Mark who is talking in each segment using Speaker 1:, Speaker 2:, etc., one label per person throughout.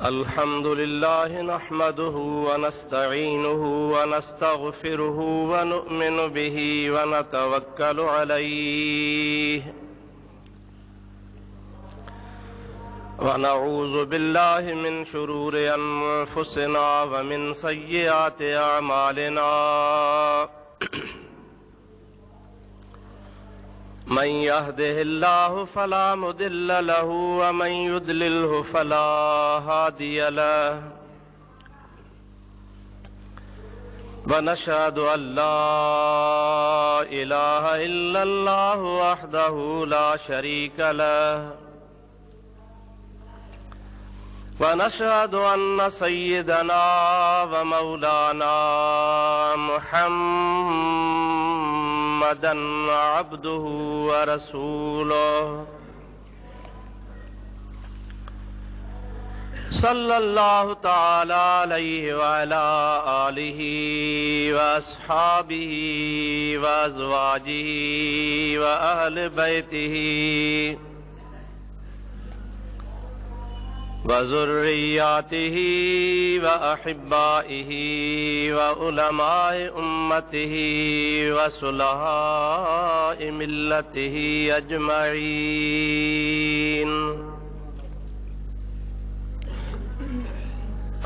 Speaker 1: अल्हम्दुलिल्लाह नहमदुहु व नस्तईनुहु व नस्तगफिरुहु व नु'मिनु बिही व नतवक्कलु अलैहि व नऊज़ु बिल्लाहि मिन शुरूरि अनफुसिना व मिन सय्यिआति अअमालिना मन यहदिहिल्लाहु फला मुदिल्ल लहु व मन युद्लिल्हु फला हादिय लहु व नशहदु अल्ला इलाहा इल्लल्लाहु वहदहु ला शरीक लहु व नशहदु अन्न सय्यिदना व मौलाना मुहम्मदन अब्दुहु व रसूलुहु सल्लल्लाहु तआला अलैहि व अला आलिहि व अस्हाबिहि व अज़वाजिहि व अहले बैतिहि व ज़ुर्रिय्यातिहि व अहिब्बाइहि व उलमाए उम्मतिहि व सुलहाए मिल्लतिहि अजमईन।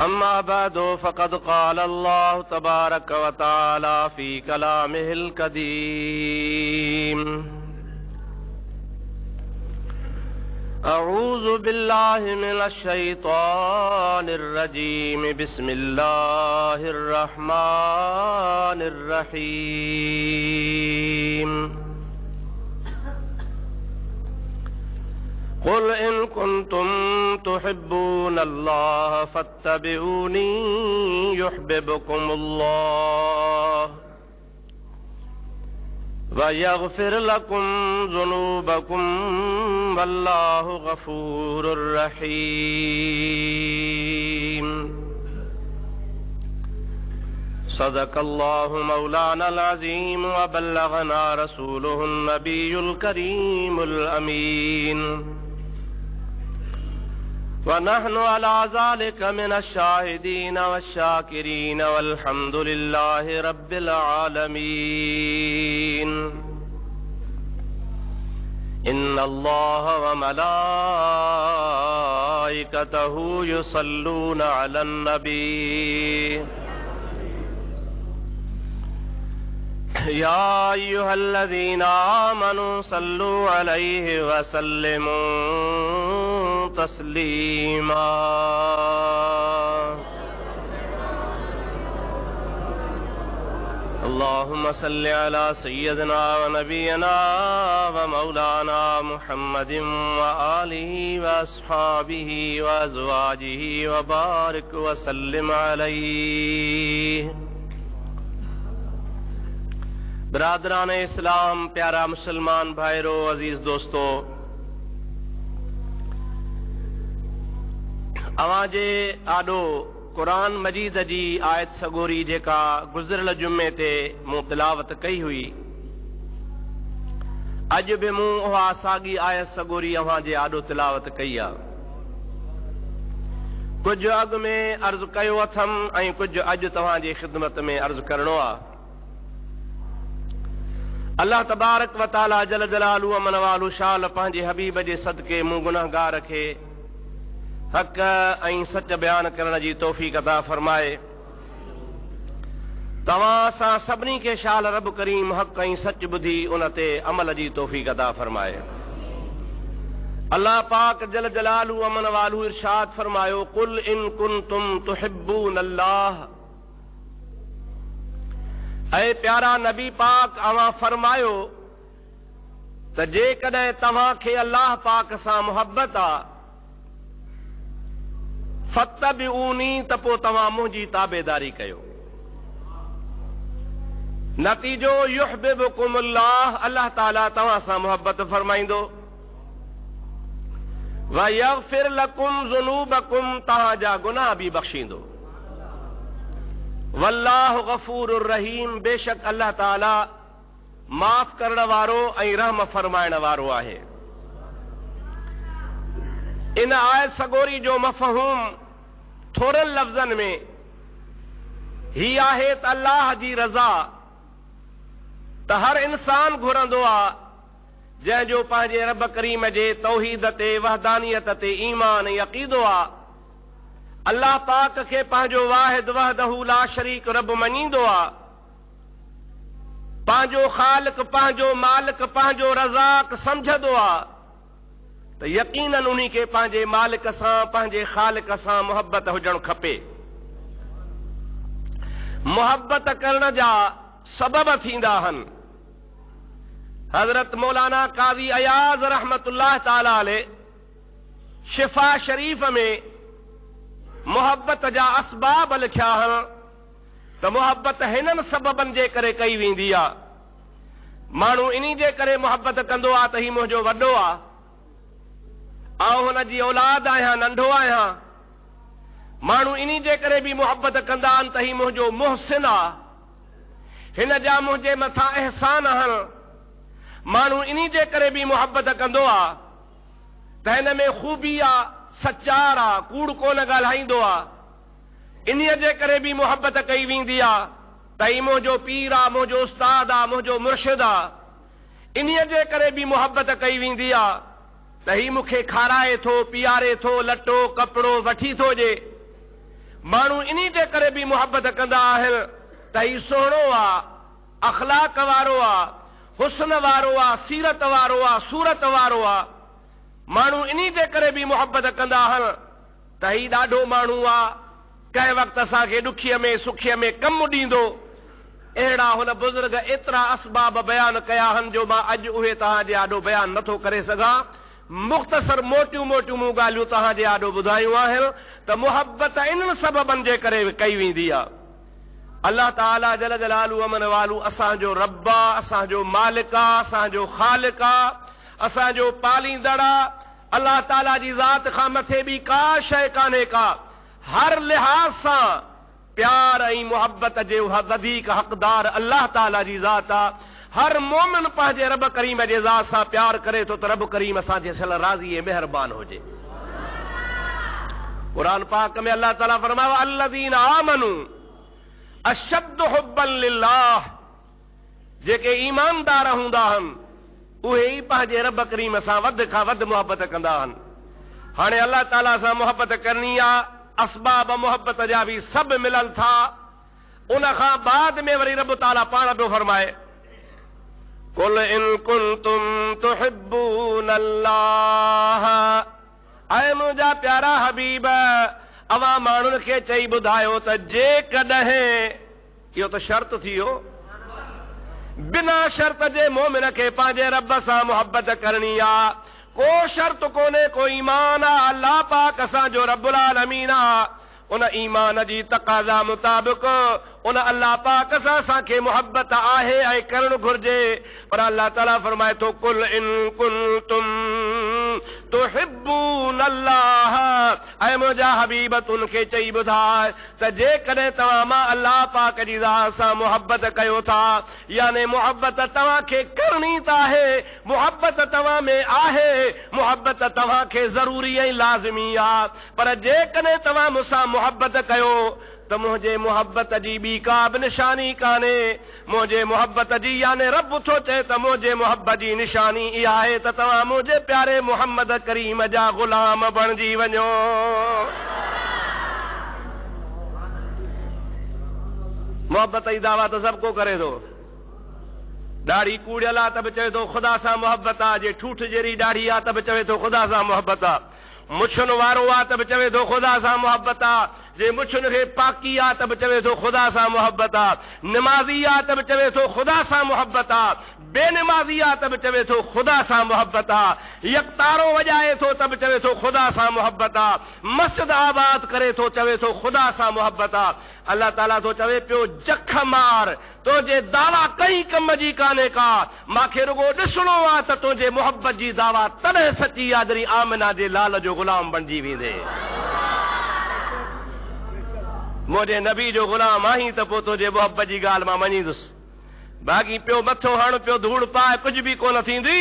Speaker 1: अम्मा बअदु फ़क़द क़ाल अल्लाहु तबारक व तआला फ़ी कलामिहिल क़दीम अऊज़ु बिल्लाहि मिनश शैतानिर रजीम बिस्मिल्लाहिर रहमानिर रहीम। क़ुल इन कुन्तुम तुहिब्बूनल्लाह फत्तबिऊनी युह्बिबकुमुल्लाह व यग़फ़िर लकुम ज़ुनूबकुम वल्लाहु गफ़ूरुर रहीम। सदक़ल्लाहु मौलानल अज़ीम व बल्लगना रसूलुहुन नबियुल करीमुल अमीन व नहनु अला ज़ालिका मिनश शाहिदीन वश्शाकिरीन वल्हम्दुलिल्लाहि रब्बिल आलमीन। इन्नल्लाह व मलाइकतहु युसल्लूना अलन नबी या अय्युहल्लज़ीना आमनू सल्लू अलैहि व सल्लिमू तस्लीमा। अल्लाहुम्मा सल्लि अला सय्यदिना व नबियना व मौलाना मुहम्मदिन व आलिहि व अस्हाबिहि व अज़वाजिहि व बारिक व सल्लिम अलैहि। बिरादरान इस्लाम, प्यारा मुसलमान भाइरो, अजीज दोस्तों, अवांजे आॾो क़ुरान मजीद जी आयत सगोरी जेका गुज़िरियल जुमे ते मूं तिलावत कई हुई, अॼु बि मूं उहा साॻी आयत सगोरी अव्हांजे आॾो तिलावत कई आहे। कुझु अॻु में अर्ज़ कयो अथमि ऐं कुझु अॼु तव्हांजी ख़िदमत में अर्ज़ करणो आहे। अल्लाह तबारक व तआला जल जलालु अमन वालू शाल पंहिंजे हबीब जे सदके मूं गुनहगार खे हक़ ऐं सच बयान करण जी तौफ़ीक़ अता फरमाए। तव्हां असां सभिनी खे शाल रब करीम हक़ ऐं सच ॿुधी उन ते अमल जी तौफ़ीक़ अता फरमाए। अल्लाह पाक जल जलालु अमन वालू इरशाद फरमायो, कुल इन कुन्तुम तुहिब्बूनल्लाह, ऐ प्यारा नबी पाक अवां फरमायो त जेकॾहिं तव्हांखे अल्लाह पाक सां मुहबत आहे, फत्तबिऊनी, त पोइ तव्हां मुंहिंजी ताबेदारी कयो। नतीजो युहबिबकुमुल्लाह, अल्लाह ताला तव्हां सां मुहबत फरमाईंदो। व यग़फ़िर लकुम ज़ुनूबकुम, तव्हांजा गुनाह बि बख़्शींदो। वल्लाहु गफूरुर रहीम, बेशक अल्लाह ताला माफ़ करण वारो ऐं रहम फरमाइण वारो आहे। इन आयत सगोरी जो मफ़हूम थोरनि लफ़्ज़नि में ही आहे त अल्लाह जी रज़ा त हर इंसान घुरंदो आहे जंहिंजो पंहिंजे रब करीम जे तौहीद ते वहदानियत ते ईमान ऐं अक़ीदो आहे। अल्लाह पाक खे पंहिंजो वाहिद वहदहू ला शरीक रब मञींदो आहे। पंहिंजो ख़ालिक पंहिंजो मालिक पंहिंजो रज़ाक समझंदो आहे त यकीनन उन्ही खे पंहिंजे मालिक सां पंहिंजे ख़ालिक सां मुहबत हुजणु खपे। मुहबत करण जा सबब थींदा आहिनि। हज़रत मौलाना काज़ी अयाज़ रहमतुल्लाह ताला अलैह शिफा शरीफ़ में मुहबत जा असबाब लिखिया आहिनि त मुहबत हिननि सबबनि जे करे कई वेंदी आहे। माण्हू इन्ही जे करे मुहबत कंदो आहे त ही मुंहिंजो वॾो आहे, आउं हुन जी औलाद आहियां, नंढो आहियां। माण्हू इन्ही जे करे बि मुहबत कंदा आहिनि त ही मुंहिंजो मुहसिन आहे, हिन जा मुंहिंजे मथां अहसान आहिनि। माण्हू इन्ही जे करे बि मुहबत कंदो आहे त हिन में ख़ूबी आहे, सचार आहे, कूड़ कोन ॻाल्हाईंदो आहे। इन्हीअ जे करे बि मुहबत कई वेंदी आहे त ही मुंहिंजो पीर आहे, मुंहिंजो उस्ताद आहे, मुंहिंजो मुर्शिद आहे। इन्हीअ जे करे बि मुहबत कई वेंदी आहे त ही मूंखे खाराए थो, पीआरे थो, लटो कपिड़ो वठी थो ॾे। माण्हू इन्ही जे करे बि मुहबत कंदा आहिनि त ही सुहिणो आहे, अख़लाक वारो आहे, हुस्न वारो आहे, सीरत वारो आहे, सूरत वारो आहे। माण्हू इन्ही जे करे बि मुहबत कंदा आहिनि त ही ॾाढो माण्हू आहे, कंहिं वक़्तु असांखे ॾुखीअ में सुखीअ में कमु ॾींदो। अहिड़ा हुन बुज़ुर्ग एतिरा असबाब बयानु कया आहिनि जो मां अॼु उहे तव्हांजे आॾो बयानु नथो करे सघां। मुख़्तसर मोटियूं मोटियूं मूं ॻाल्हियूं तव्हांजे आॾो ॿुधायूं आहिनि त मुहबत इन्हनि सबबनि जे करे कई वेंदी आहे। अल्लाह ताला जल जलालू अमन वालू असांजो रब आहे, असांजो मालिक आहे, असांजो ख़ालिक आहे, असांजो पालींदड़ आहे। अल्लाह ताला जी ज़ात खां मथे बि का शइ कान्हे का। हर लिहाज़ सां प्यार ऐं मुहबत जे वधीक हक़दार अल्लाह ताला जी ज़ात आहे। हर मोमिन पंहिंजे रब करीम जे ज़ात सां प्यार करे थो त रब करीम असांजे सल राज़ी ऐं महिरबान हुजे। क़ुरान पाक में अल्लाह ताला फरमायो अल्लज़ीना आमनू अशद्दु हुब्बन लिल्लाह, जेके ईमानदार हूंदा आहिनि उहे ई पंहिंजे रब करीम सां वध खां वधि मुहबत कंदा आहिनि। हाणे अल्लाह ताला सां मुहबत करणी आहे, असबाब मुहबत जा बि सभु मिलनि था। उन खां बाद में वरी रब ताला पाण पियो फरमाए कुल इन कुंतुम तुहिब्बून अल्लाह, ऐं मुंहिंजा प्यारा हबीब अवां माण्हुनि खे चई ॿुधायो त जेकॾहिं, इहो त शर्त थी वियो, बिना शर्त जे मोमिन खे पंहिंजे रब सां मुहबत करणी आहे। को शर्त कोन्हे, को ईमान आहे। अल्लाह पाक असांजो रब्बुल आलमीन आहे। उन ईमान जी तक़ाज़ा मुताबिक़ उन अल्लाह पाक सां असांखे मुहबत आहे ऐं करणु घुर्जे। पर अल्लाह ताला फरमाए थो कुल इन कुंतुम तुहिब्बून अल्लाह, ऐं मुंहिंजा हबीब तुन खे चई ॿुधाए त जेकॾहिं तव्हां मां अल्लाह पाक जी ज़ात सां मुहबत कयो था, यानी मुहबत तव्हांखे करणी त आहे, मुहबत तव्हां में आहे, मुहबत तव्हांखे ज़रूरी ऐं लाज़मी आहे। पर जेकॾहिं तव्हां मूंसां मुहबत कयो त मुंहिंजे मुहबत जी ॿी का बि निशानी कान्हे। मुंहिंजे मुहबत जी यानी रब थो चए त मुंहिंजे मुहबत जी निशानी इहा आहे त तव्हां मुंहिंजे प्यारे मुहम्मद करीम जा ग़ुलाम बणिजी वञो। मुहबत जी दावा त सभु को करे थो। ॾाढ़ी कूड़ियल आहे त बि चवे थो ख़ुदा सां मुहबत आहे, जे ठूठ जहिड़ी ॾाढ़ी आहे त बि चवे थो ख़ुदा सां मुहबत आहे, मुछुनि वारो आहे त बि चवे थो ख़ुदा सां मुहबत आहे, जे मुछुनि खे पाकी आहे त बि चवे थो ख़ुदा सां मुहबत आहे, निमाज़ी आहे त बि चवे थो ख़ुदा सां मुहबत आहे, बेनिमाज़ी आहे त बि चवे थो ख़ुदा सां मुहबत आहे, यकतारो वॼाए थो त बि चवे थो ख़ुदा सां मुहबत आहे, मस्जिद आबाद करे थो चवे थो ख़ुदा सां मुहबत आहे। अल्लाह ताला थो चवे पियो जख मार, तुंहिंजे दावा कई कम जी कान्हे का, मूंखे रुगो ॾिसणो आहे त तुंहिंजे मुहबत जी दावा तॾहिं सची आहे जॾहिं आमिना जे लाल जो ग़ुलाम बणिजी वेंदे। मुंहिंजे नबी जो ग़ुलाम आहीं त पोइ तुंहिंजे मुहबत जी ॻाल्हि मां मञींदुसि। बाक़ी पियो मथो हण, पियो धूड़ पाए, कुझु बि कोन थींदी।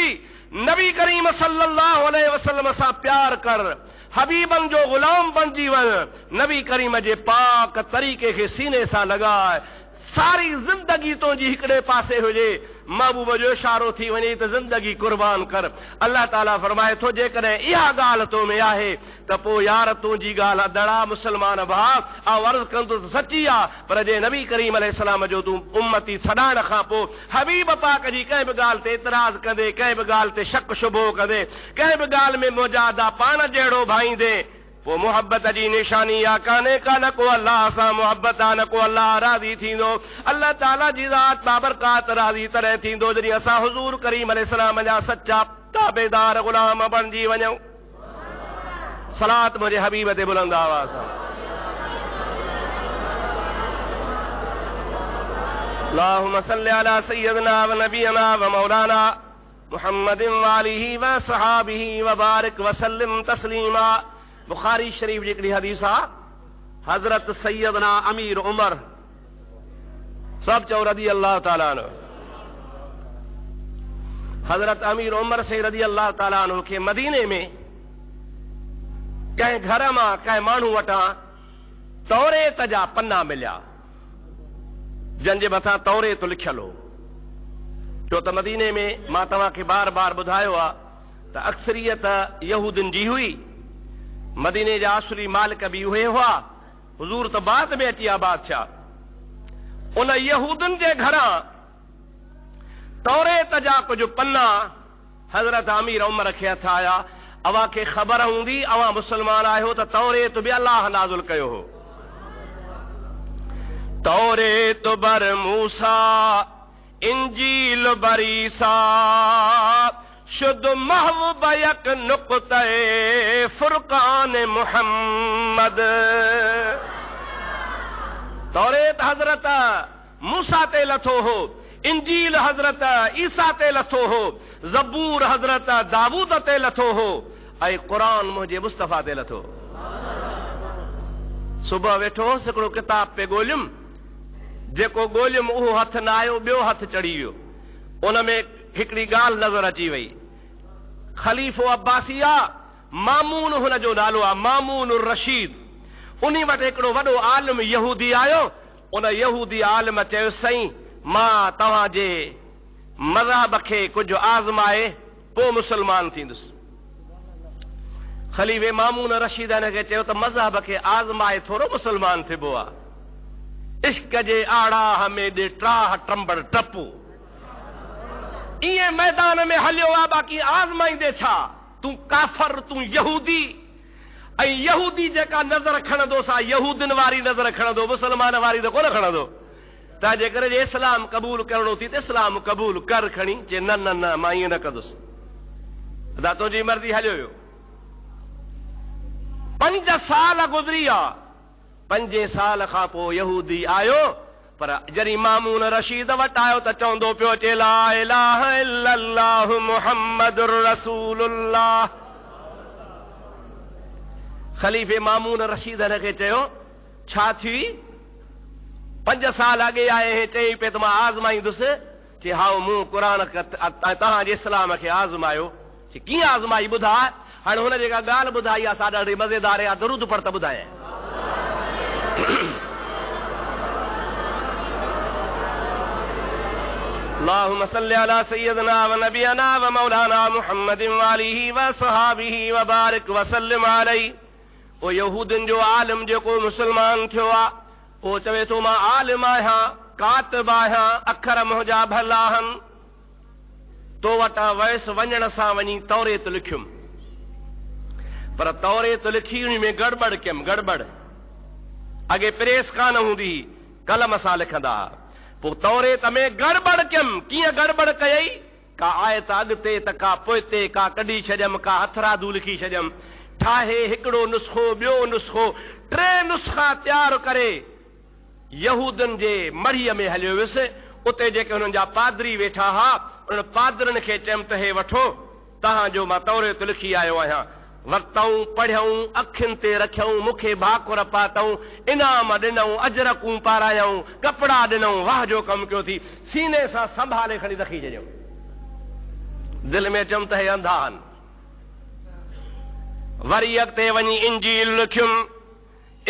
Speaker 1: नबी करीम सल्लल्लाहु अलैहि वसल्लम सां प्यार कर, हबीबन जो गुलाम बणजी वञ, नबी करीम जे पाक तरीक़े खे सीने सां लॻाए, सारी ज़िंदगी तुंहिंजी हिकिड़े पासे हुजे, महबूब जो इशारो थी वञे त ज़िंदगी कुर्बान कर। अल्लाह ताला फरमाए थो जेकॾहिं इहा ॻाल्हि तो में आहे त पोइ यार तुंहिंजी ॻाल्हि दड़ा मुस्लमान भाउ ऐं अर्ज़ कंदुसि सची आहे, पर जे नबी करीम अलैहिस्सलाम जो तूं उम्मती छॾाइण खां पोइ हबीब पाक जी कंहिं बि ॻाल्हि ते इतराज़ कंदे, कंहिं बि ॻाल्हि ते शक शुबो कंदे, कंहिं बि ॻाल्हि में मुजादा पाण जहिड़ो भाईंदे, वो मोहब्बत जी निशानी या काने का न को अल्लाह सां मोहब्बत आहे, न को अल्लाह राज़ी थींदो। अल्लाह ताला जी ज़ात बाबरकात राज़ी तॾहिं थींदो जॾहिं असां हुज़ूर करीम अलैहिस्सलाम जा सच्चा ताबेदार गुलाम बणिजी वञूं। सलात मुंहिंजे हबीब ते बुलंद आवाज़ सां। अल्लाहुम्मा सल्लि अला सय्यदिना व नबियना व मौलाना मुहम्मदिन व आलिहि व सहाबिहि व बारिक व सल्लिम तस्लीमा। बुखारी शरीफ जी हिकिड़ी हदीस आहे, हज़रत सैयदना अमीर उमर सब चओ रज़ी अल्लाह ताला अन्हु, हज़रत अमीर उमर से रज़ी अल्लाह ताला अन्हु खे मदीने में कंहिं घर मां कंहिं माण्हू वटां तौरेत जा पन्ना मिलिया, जंहिंजे मथां तौरेत लिखियल हो। छो त मदीने में मां तव्हांखे बार बार ॿुधायो आहे त अक्सरियत यहूदिन जी हुई, मदीने जा असली मालिक बि उहे हुआ, हुजूर त बाद में अची आबाद थिया। उन यहूदन जे घरां तौरेत जा कुझु पन्ना हज़रत अमीर उमर खे हथ आया। अव्हां खे ख़बर हूंदी, अव्हां मुस्लमान आहियो त तौरेत बि अल्लाह नाज़िल कयो हो। तौरेत बर मूसा इंजील बर ईसा शुद्ध महव बयक नुक़्ते फुरकान मुहम्मद। तौरेत हज़रत मूसा ते लथो हो, इंजील हज़रत ईसा ते लथो हो, ज़बूर हज़रत दाऊद ते लथो हो, ऐं क़ुरान मुंहिंजे मुस्तफ़ा ते लथो। सुबुह वेठो हिकिड़ो किताब पे ॻोल्हियुमि, जेको ॻोल्हियुमि उहो हथ न आयो, ॿियो हथ चढ़ी वियो। उन में हिकिड़ी ॻाल्हि नज़र अची वई, खलीफ़ो अब्बासी आहे, मामून हुन जो नालो आहे, मामून रशीद। उन वटि हिकिड़ो वॾो आलिम यहूदी आयो। उन यहूदी आलिम चयो, साईं मां तव्हांजे मज़हब खे कुझु आज़माए पोइ मुस्लमान थींदुसि। खलीफ़े मामून रशीद हिन खे चयो त मज़हब खे आज़माए थोरो मुस्लमान थिबो आहे। इश्क जे आड़ाह में ॾिठाह टंबड़ टपू, इहे मैदान में हलियो आहे, बाक़ी आज़माईंदे छा? तूं काफ़र, तूं यहूदी। ऐं यहूदी जेका नज़र खणंदो सा यहूदिन वारी नज़र खणंदो, मुस्लमान वारी त कोन खणंदो। तंहिंजे करे जे इस्लाम क़बूल करणो थी त इस्लाम क़बूल कर खणी, चए न न न मां ईअं न कंदुसि, अदा तुंहिंजी मर्ज़ी हलियो वियो। 5 साल गुज़री विया। 5 साल खां पोइ यहूदी आयो, पर जॾहिं मामून रशीद वटि आयो त चवंदो पियो चे ला इलाहा इल्लल्लाहु मुहम्मदुर रसूलुल्लाह। खलीफ़े मामून रशीद हिन खे चयो, छा थी? 5 साल अॻे आए हैं, चई पे त मां आज़माईंदुसि। चे हाओ मूं क़ुरान तव्हांजे इस्लाम खे आज़मायो। कीअं आज़माई ॿुधा? हाणे हुन जेका ॻाल्हि ॿुधाई आहे सा ॾाढी मज़ेदार आहे, दरूद पढ़ त ॿुधाए। अल्लाहुम्मा सल्लि अला सय्यदिना व नबियना व मौलाना मुहम्मदिन व आलिहि व सहाबिहि व बारिक व सल्लिम अलैहि। ओ यहूदिन जो आलिम जेको मुस्लमान थियो आहे, ओ चवे थो मां आलिम आहियां, कातिब आहियां, अखर मुंहिंजा भला आहिनि। तो वटां वयसि वञण सां वञी तौरेत लिखियुमि, पर तौरेत लिखी उन में गड़बड़ कयमि। गड़बड़ अॻे प्रेस कान हूंदी, कलम सां लिखंदा। पोइ तौरेत में गड़बड़ कयमि। कीअं गड़बड़ कयई? का आयत अॻिते त का पोइते, का कढी छॾियमि, का हथरादू लिखी छॾियमि। ठाहे हिकिड़ो नुस्ख़ो, ॿियो नुस्ख़ो, 3 नुस्ख़ा तयारु करे यहूदन जे मढ़ीअ में हलियो वियुसि। उते जेके हुननि जा पादरी वेठा हुआ, उन पादरनि खे चयमि त हे वठो, तव्हांजो मां तौरेत लिखी आयो आहियां। वरितऊं, पढ़ियऊं, अखियुनि ते रखियऊं, मूंखे भाकुर पातऊं, इनाम ॾिनऊं, अजरकूं पारायऊं, कपिड़ा ॾिनऊं, वाह जो कमु कयो थी। सीने सां संभाले खणी रखी छॾियऊं। दिलि में चयमि त हे अंधा आहिनि। वरी अॻिते वञी इंजील लिखियुमि,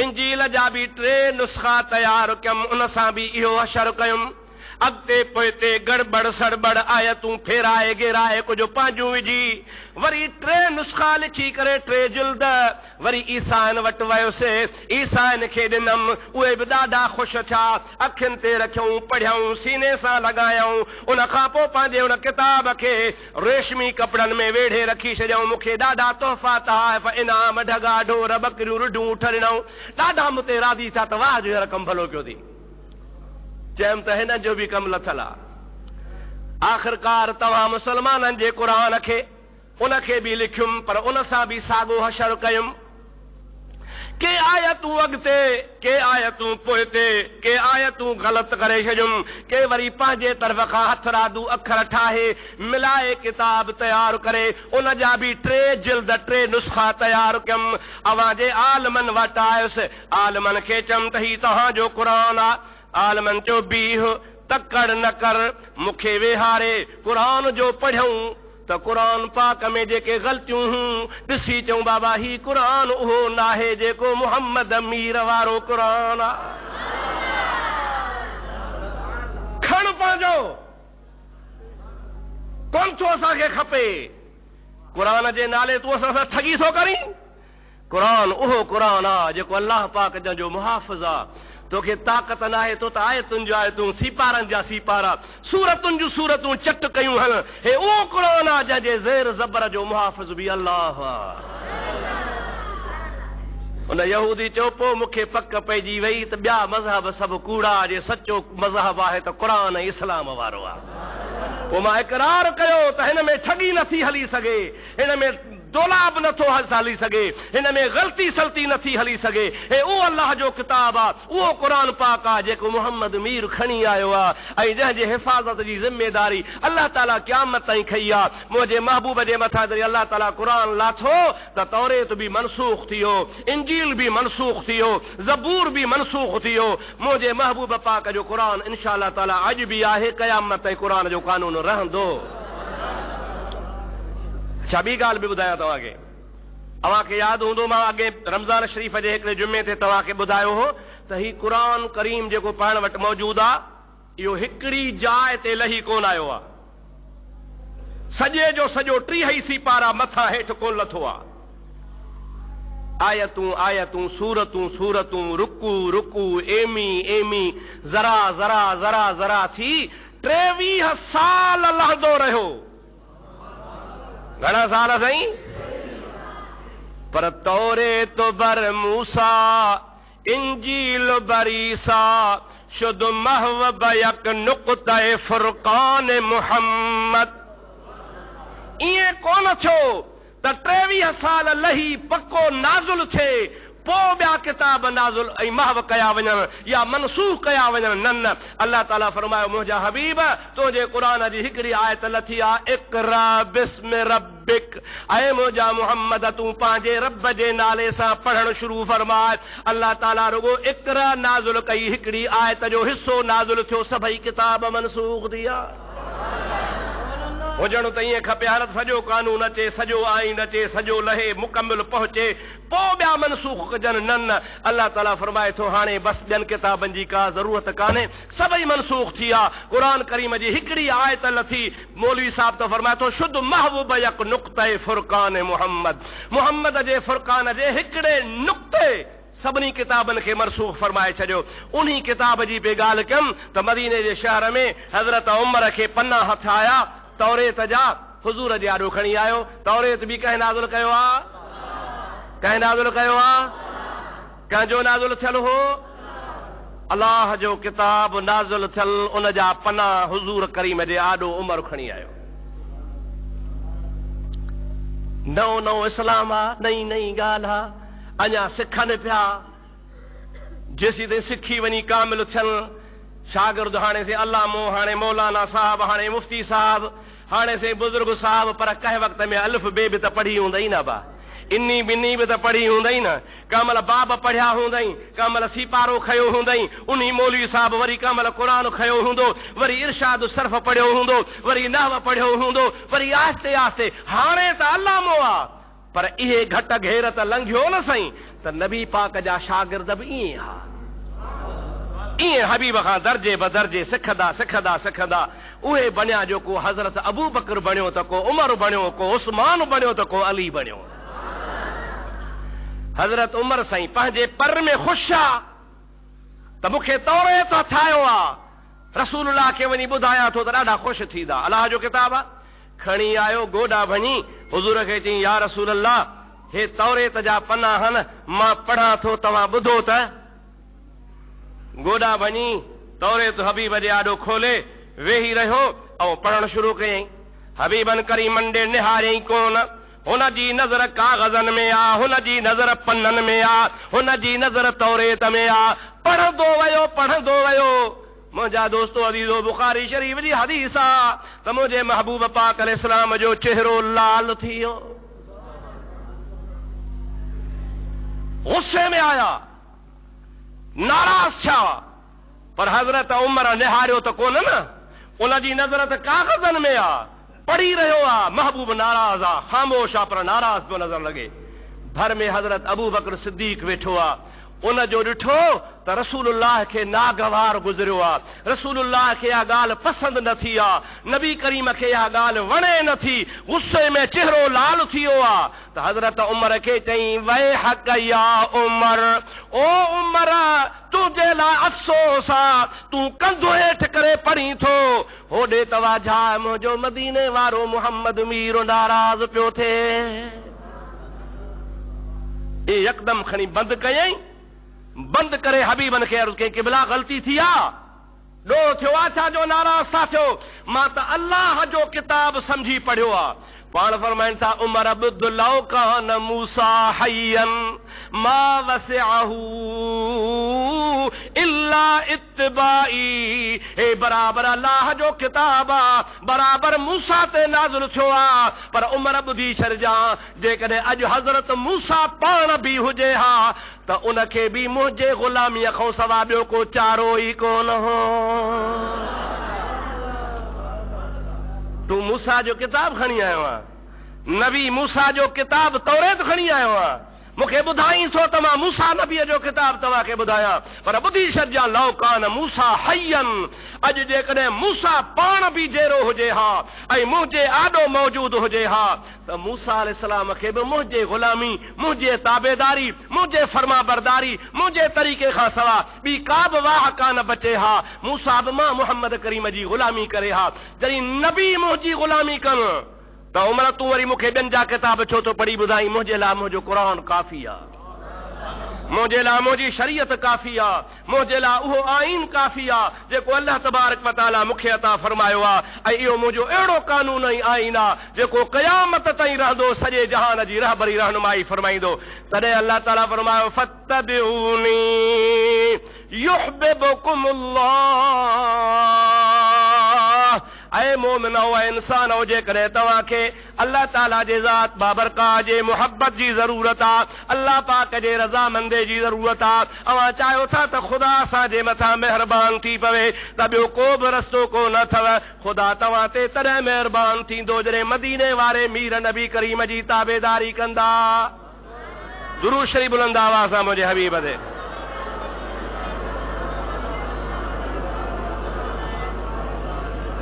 Speaker 1: इंजील जा बि 3 नुस्ख़ा तयारु कयुमि, उन सां बि इहो हशर कयुमि। अॻिते पोइते गड़बड़ सड़बड़ आयतूं फेराए गेराए कुझु पंहिंजूं विझी वरी 3 नुस्ख़ा लिखी करे 3 जिल्द वरी ईसाइन वटि वयुसि। ईसाइन खे ॾिनमि, उहे बि ॾाढा ख़ुशि थिया, अखियुनि ते रखियऊं, पढ़ियऊं, सीने सां लॻायऊं। उन खां पोइ पंहिंजे उन किताब खे रेशमी कपिड़नि में वेढ़े रखी छॾियऊं। मूंखे ॾाढा तोहफ़ा तहाइफ़ इनाम ढगा ढोर बकरियूं रुढूं उठ ॾिनऊं। ॾाढा मूंते राज़ी थिया त वाह जो हींअर कमु भलो कयो थी। चयमि त हिन जो बि कमु लथल आहे। आख़िरकार तव्हां मुसलमाननि जे क़ुरान खे उनखे बि लिखियुमि, पर उन सां बि साॻियो हशर कयुमि। के आयतूं अॻिते, के आयतूं पोइते, के आयतूं ग़लति करे छॾियुमि, के वरी पंहिंजे तरफ़ खां हथरादू अखर ठाहे मिलाए किताब तयारु करे उन जा बि 3 जिल्द 3 नुस्ख़ा तयारु कयुमि। अवां जे आलमनि वटि आयुसि, आलमनि खे चयमि त ही तव्हांजो क़ुरान आहे। आलमन चयो बीह, तकड़ न कर, मूंखे वेहारे क़ुरान जो पढ़ियऊं त क़ुरान पाक में जेके ग़लतियूं हूं ॾिसी चऊं बाबा ही क़ुरान उहो नाहे जेको मुहम्मद मीर वारो क़ुरान आहे। खण पंहिंजो, कोन थो असांखे खपे। क़ुरान जे नाले तूं असां सां ठगी थो करीं? क़ुरान उहो क़ुरान आहे जेको अलाह पाक जो मुहाफ़िज़ आहे। तोखे ताक़त न आहे तो त आयतुनि जूं आयतूं, सीपारनि जा सीपारा, सूरतुनि जूं सूरतूं चट कयूं हल। हे उहो क़ुरान आहे जंहिंजे ज़ेर ज़बर जो मुहाफ़िज़ बि अलाह आहे। उन यहूदी चयो पोइ मूंखे पक पइजी वई त ॿिया मज़हब सभु कूड़ा, जे सचो मज़हब आहे त क़ुरान इस्लाम वारो आहे। पोइ मां इक़रार कयो त हिन में ठगी नथी हली सघे, हिन में दोलाब नथो हली सघे, हिन में ग़लती सलती नथी हली सघे। हे उहो अलाह जो किताब आहे, उहो क़ुरान पाक आहे जेको मुहम्मद मीर खणी आयो आहे ऐं जंहिंजे हिफ़ाज़त जी ज़िमेदारी अलाह ताला क़यामत ताईं खई आहे। मुंहिंजे महबूब जे मथां जॾहिं अलाह ताला क़ुरान लाथो त तौरेत बि मनसूख़ थी वियो, इंजील बि मनसूख़ थी वियो, ज़बूर बि मनसूख़ थी वियो। मुंहिंजे महबूब पाक जो क़ुरान इंशा अल्लाह ताला अॼु बि आहे, क़यामत ताईं क़ुरान जो कानून रहंदो। अच्छा, ॿी ॻाल्हि बि ॿुधायां तव्हांखे। अव्हांखे यादि हूंदो मां अॻे रमज़ान शरीफ़ जे हिकिड़े जुमे ते तव्हांखे ॿुधायो हो त ही क़ुरान करीम जेको पाण वटि मौजूदु आहे इहो हिकिड़ी जाइ ते लही कोन आयो आहे। सॼे जो सॼो 30 सीपारा मथां हेठि कोन लथो आहे। आयतूं आयतूं, सूरतूं सूरतूं, रुकू रुकू, एमी एमी, ज़रा ज़रा ज़रा ज़रा थी 23 साल लहंदो रहियो। घणा साल साईं? पर तौरेत बर मूसा, इंजील बर ईसा, शुद महव बयक नुक़्ते फुरक़ान मुहम्मद। इएं कोन थियो त 23 साल लही पको नाज़ुल थिए पोइ ॿिया किताब नाज़ुल ऐं महव कया वञनि या मनसूख़ कया वञनि। न, अलाह ताला फरमायो मुंहिंजा हबीब तुंहिंजे क़ुरान जी हिकिड़ी आयत लथी आहे, इक़रा बिस्मि रब्बिक। ऐं मुंहिंजा मुहम्मद तूं पंहिंजे रब जे नाले सां पढ़णु शुरू फरमाए। अलाह ताला रुगो इक़रा नाज़ुल कई, हिकिड़ी आयत जो हिसो नाज़ुल थियो, सभई किताब मनसूख़ थी विया। हुजणो त ईअं खपे, हर सॼो कानून अचे, सॼो आइन अचे, सॼो लहे मुकमिल पहुचे पोइ ॿिया मनसूख़ कजनि। न, अलाह ताला फरमाए थो हाणे बसि ॿियनि किताबनि जी का ज़रूरत कान्हे, सभई मनसूख़ थी विया। क़ुरान करीम जी हिकिड़ी आयत लथी, मौलवी साहब त फरमाए थो शुद्ध महबूब यक नुक़्ते फुरक़ान मुहम्मद। मुहम्मद जे फुरक़ान जे हिकिड़े नुक़्ते सभिनी किताबनि खे मनसूख़ फरमाए छॾियो। उन्ही किताब जी पे ॻाल्हि कयमि त मदीने जे शहर में हज़रत उमर खे पन्ना हथ आया, तौरेत जा हुज़ूर जे आॾो खणी आयो। तौरेत बि कंहिं नाज़ुल कयो आहे? कंहिं नाज़ुल कयो आहे? कंहिंजो नाज़ुल थियल हो? अलाह जो किताब नाज़ुल थियल, उन जा पन्ना हुज़ूर करीम जे आॾो उमर खणी आयो। नओं नओं इस्लाम आहे, नई नई ॻाल्हि आहे, अञा सिखनि पिया। जेसीं ताईं सिखी वञी कामिल थियनि, शागिर्द हाणे से अल्लामो, हाणे मौलाना साहब, हाणे मुफ्ती साहब, हाणे से बुज़ुर्ग साहब, पर कंहिं वक़्त में अलिफ बे बि त पढ़ी हूंदई न बा, इनी बिनी बि त पढ़ी हूंदई न, कामल बाब पढ़िया हूंदई, कामल सीपारो खयो हूंदई, उन्ही मौलवी साहब वरी कामल क़ुरान खयो हूंदो, वरी इरशाद सर्फ पढ़ियो हूंदो, वरी नहव पढ़ियो हूंदो, वरी आस्ते आस्ते हाणे त अल्लामो आहे, पर इहे घट घेर त लंघियो न सही त नबी पाक जा शागिर्द बि ईअं हा, ईअं हबीब खां दर्जे बदर्जे सिखंदा सिखंदा सिखंदा उहे बणिया जो को हज़रत अबू बकर बणियो त को उमर बणियो, को उस्मान बणियो त को अली बणियो। हज़रत उमर साईं पंहिंजे पर में ख़ुशि आहे त मूंखे तौरेत ठाहियो आहे, रसूलुल्लाह खे वञी ॿुधायां थो त ॾाढा ख़ुशि थींदा। अलाह जो किताब आहे, खणी आयो गोॾा भञी हुज़ूर खे चई या रसूल अल्लाह हे तौरेत जा पना आहिनि, मां पढ़ां थो तव्हां ॿुधो त। गोॾा भञी तौरेत हबीब जे आॾो खोले वेही रहियो ऐं पढ़णु शुरू कयईं। हबीबन करीमन ॾे निहारियईं कोन, हुन जी नज़र काग़ज़नि में आ, हुन जी नज़र पननि में आ, हुन जी नज़र तौरेत में आ। पढ़ंदो वियो पढ़ंदो वियो। मुंहिंजा दोस्तो अज़ीज़ो, बुखारी शरीफ़ जी हदीस आ त मुंहिंजे महबूब पाक अलैहिस्सलाम जो चेहरो लाल थी वियो, गुस्से में आया, नाराज़ थिया। पर हज़रत उमर निहारियो त कोन न, उन जी नज़र त काग़ज़नि में आ, पढ़ी रहियो आहे। महबूब नाराज़ आहे, ख़ामोश आहे, पर नाराज़ पियो नज़र लॻे। भर में हज़रत अबू बकर सिद्दीक़ वेठो आहे, उन जो ॾिठो त रसूलुल्लाह खे नागवार गुज़रियो आहे, रसूलुल्लाह खे इहा ॻाल्हि पसंदि न थी आहे, नबी करीम खे इहा ॻाल्हि वणे नथी, गुस्से में चेहरो लाल थी वियो आहे। त हज़रत उमर खे चई वै हक़ या उमर, ओ उमर तुंहिंजे लाइ अफ़सोस आहे, तूं कंधो हेठि करे पढ़ी थो। होॾे तव्हां छा मुंहिंजो मदीने वारो मुहम्मद मीर नाराज़ पियो थिए। हे यकदम खणी बंदि कयईं, बंदि करे हबीबन खे अर्ज़ कई क़िबला ग़लती थी आहे, ॾोह थियो आहे, छा जो नाराज़ था थियो? मां त अल्लाह जो किताब समझी पढ़ियो आहे। पाण फरमाइनि था उमर अब्दुल्लाह कान मूसा हय्यन मा वसिअहू इल्ला इत्तिबाई। हे बराबर अल्लाह जो किताब आहे, बराबर मूसा ते नाज़िल थियो आहे। पर उमर ॿुधी छॾिजां, जेकॾहिं अॼु हज़रत मूसा पाण बि हुजे हा त उनखे बि मुंहिंजे ग़ुलामीअ खां सवा ॿियो को चारो ई कोन हो। तूं मूसा जो किताब खणी आयो आहे, नबी मूसा जो किताब तौरेत खणी आयो आहे, मूंखे ॿुधाई थो त मां मूसा नबीअ जो किताब तव्हांखे ॿुधायां। पर ॿुधी छॾिजां, लौ कान मूसा हय्यन, अॼु जेकॾहिं मूसा पाण बि जहिड़ो हुजे हा ऐं मुंहिंजे आॾो मौजूदु हुजे हा त मूसा अलैहिस्सलाम खे बि मुंहिंजे ग़ुलामी, मुंहिंजे ताबेदारी, मुंहिंजे फर्मा बरदारी, मुंहिंजे तरीक़े खां सवा ॿी का बि वाह कान बचे हा। मूसा बि मां मुहम्मद करीम जी ग़ुलामी करे हा। जॾहिं नबी मुंहिंजी ग़ुलामी कनि त उमर तूं वरी मूंखे ॿियनि जा किताब छो थो पढ़ी ॿुधाई? मुंहिंजे लाइ मुंहिंजो क़ुरान काफ़ी आहे, मुंहिंजे लाइ मुंहिंजी शरीयत काफ़ी आहे, मुंहिंजे लाइ उहो आईन काफ़ी आहे जेको अल्लाह तबारक व तआला मूंखे अता फरमायो आहे। ऐं इहो मुंहिंजो अहिड़ो कानून ऐं आईन आहे जेको क़यामत ताईं रहंदो, सॼे जहान जी रहबरी रहनुमाई फरमाईंदो। तॾहिं अल्लाह ताला फरमायो फत्तबिऊनी युहब्बुकुमुल्लाह। ऐं मोमिनो ऐं इंसान हो, जेकॾहिं तव्हांखे अल्लाह ताला जे ज़ात बाबरकात जे मुहबत जी ज़रूरत आहे, अल्लाह पाक जे रज़ामंदे जी ज़रूरत आहे, अवां चाहियो था त ख़ुदा असांजे मथां महिरबान थी पवे, त ॿियो को बि रस्तो को न अथव। ख़ुदा तव्हां ते तॾहिं महिरबान थींदो जॾहिं मदीने वारे मीर नबी करीम जी ताबेदारी कंदा। दुरूद शरीफ़ बुलंद आवाज़ सां मुंहिंजे हबीब ते।